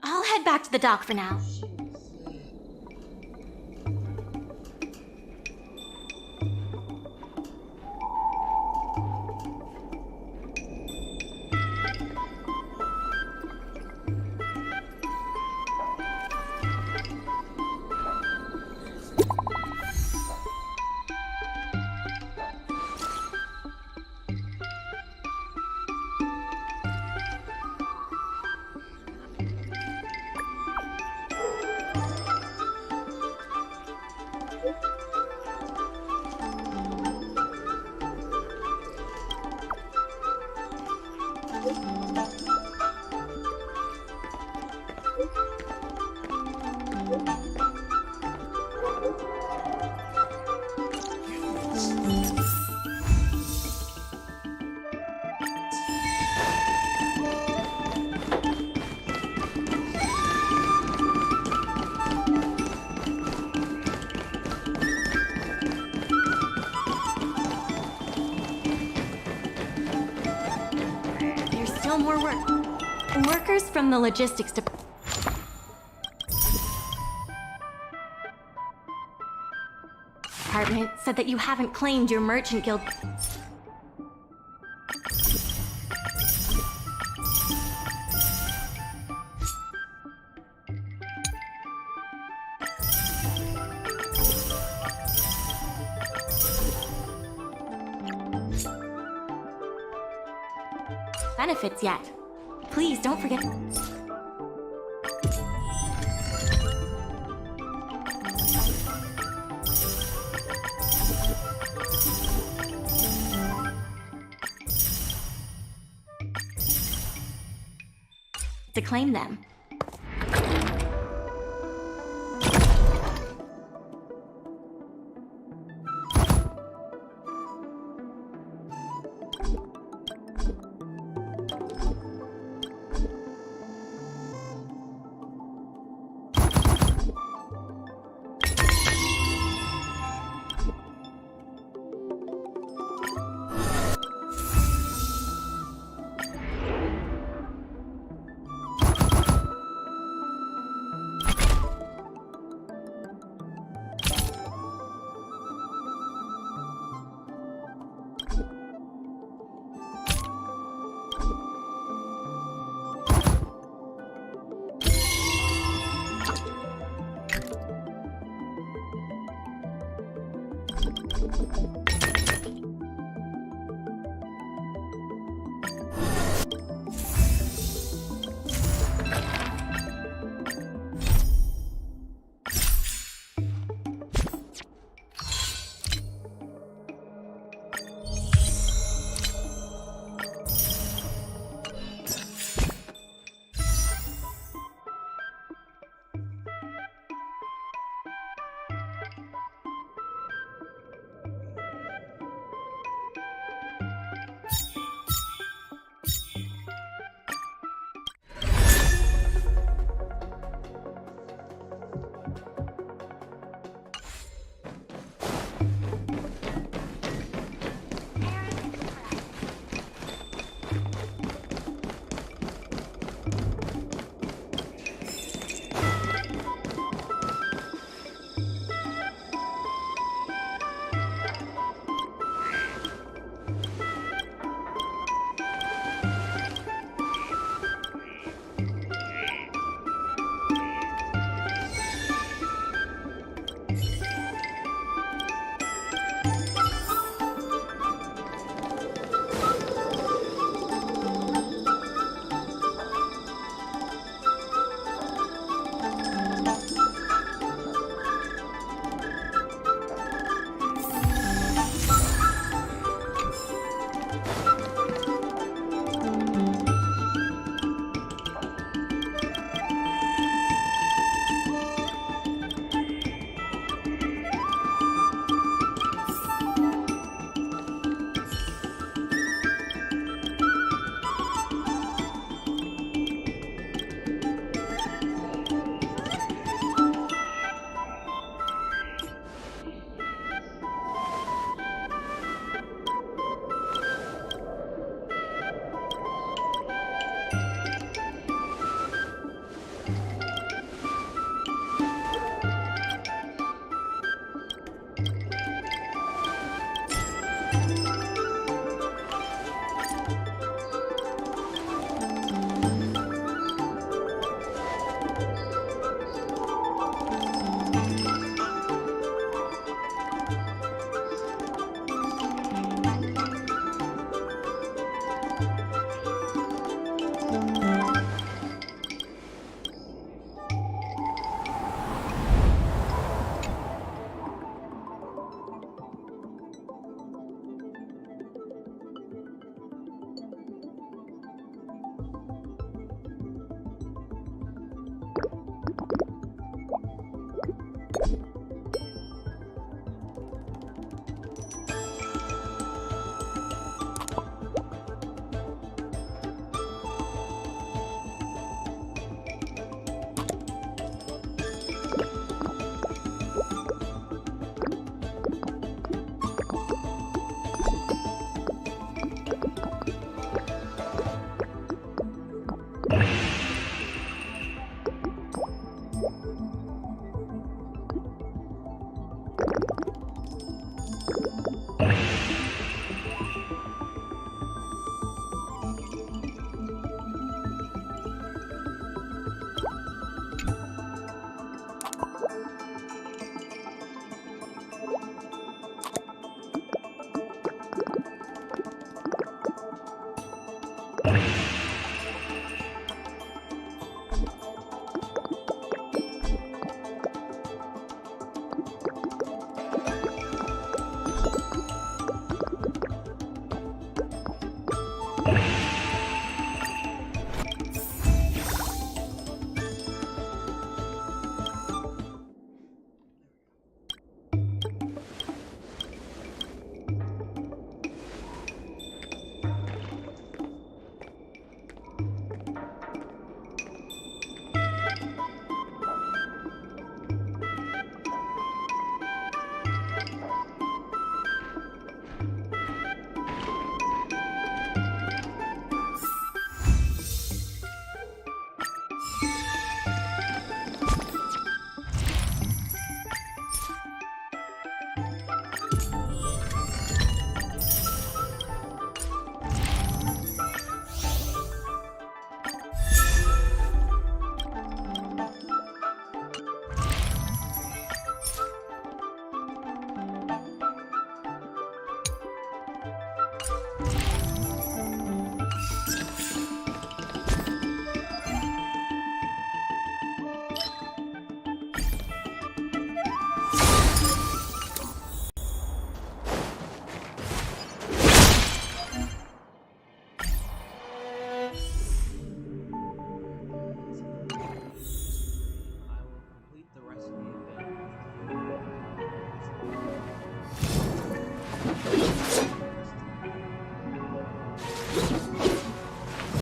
I'll head back to the dock for now. from the logistics department said that you haven't claimed your merchant guild. Benefits yet. Please don't forget. To claim them.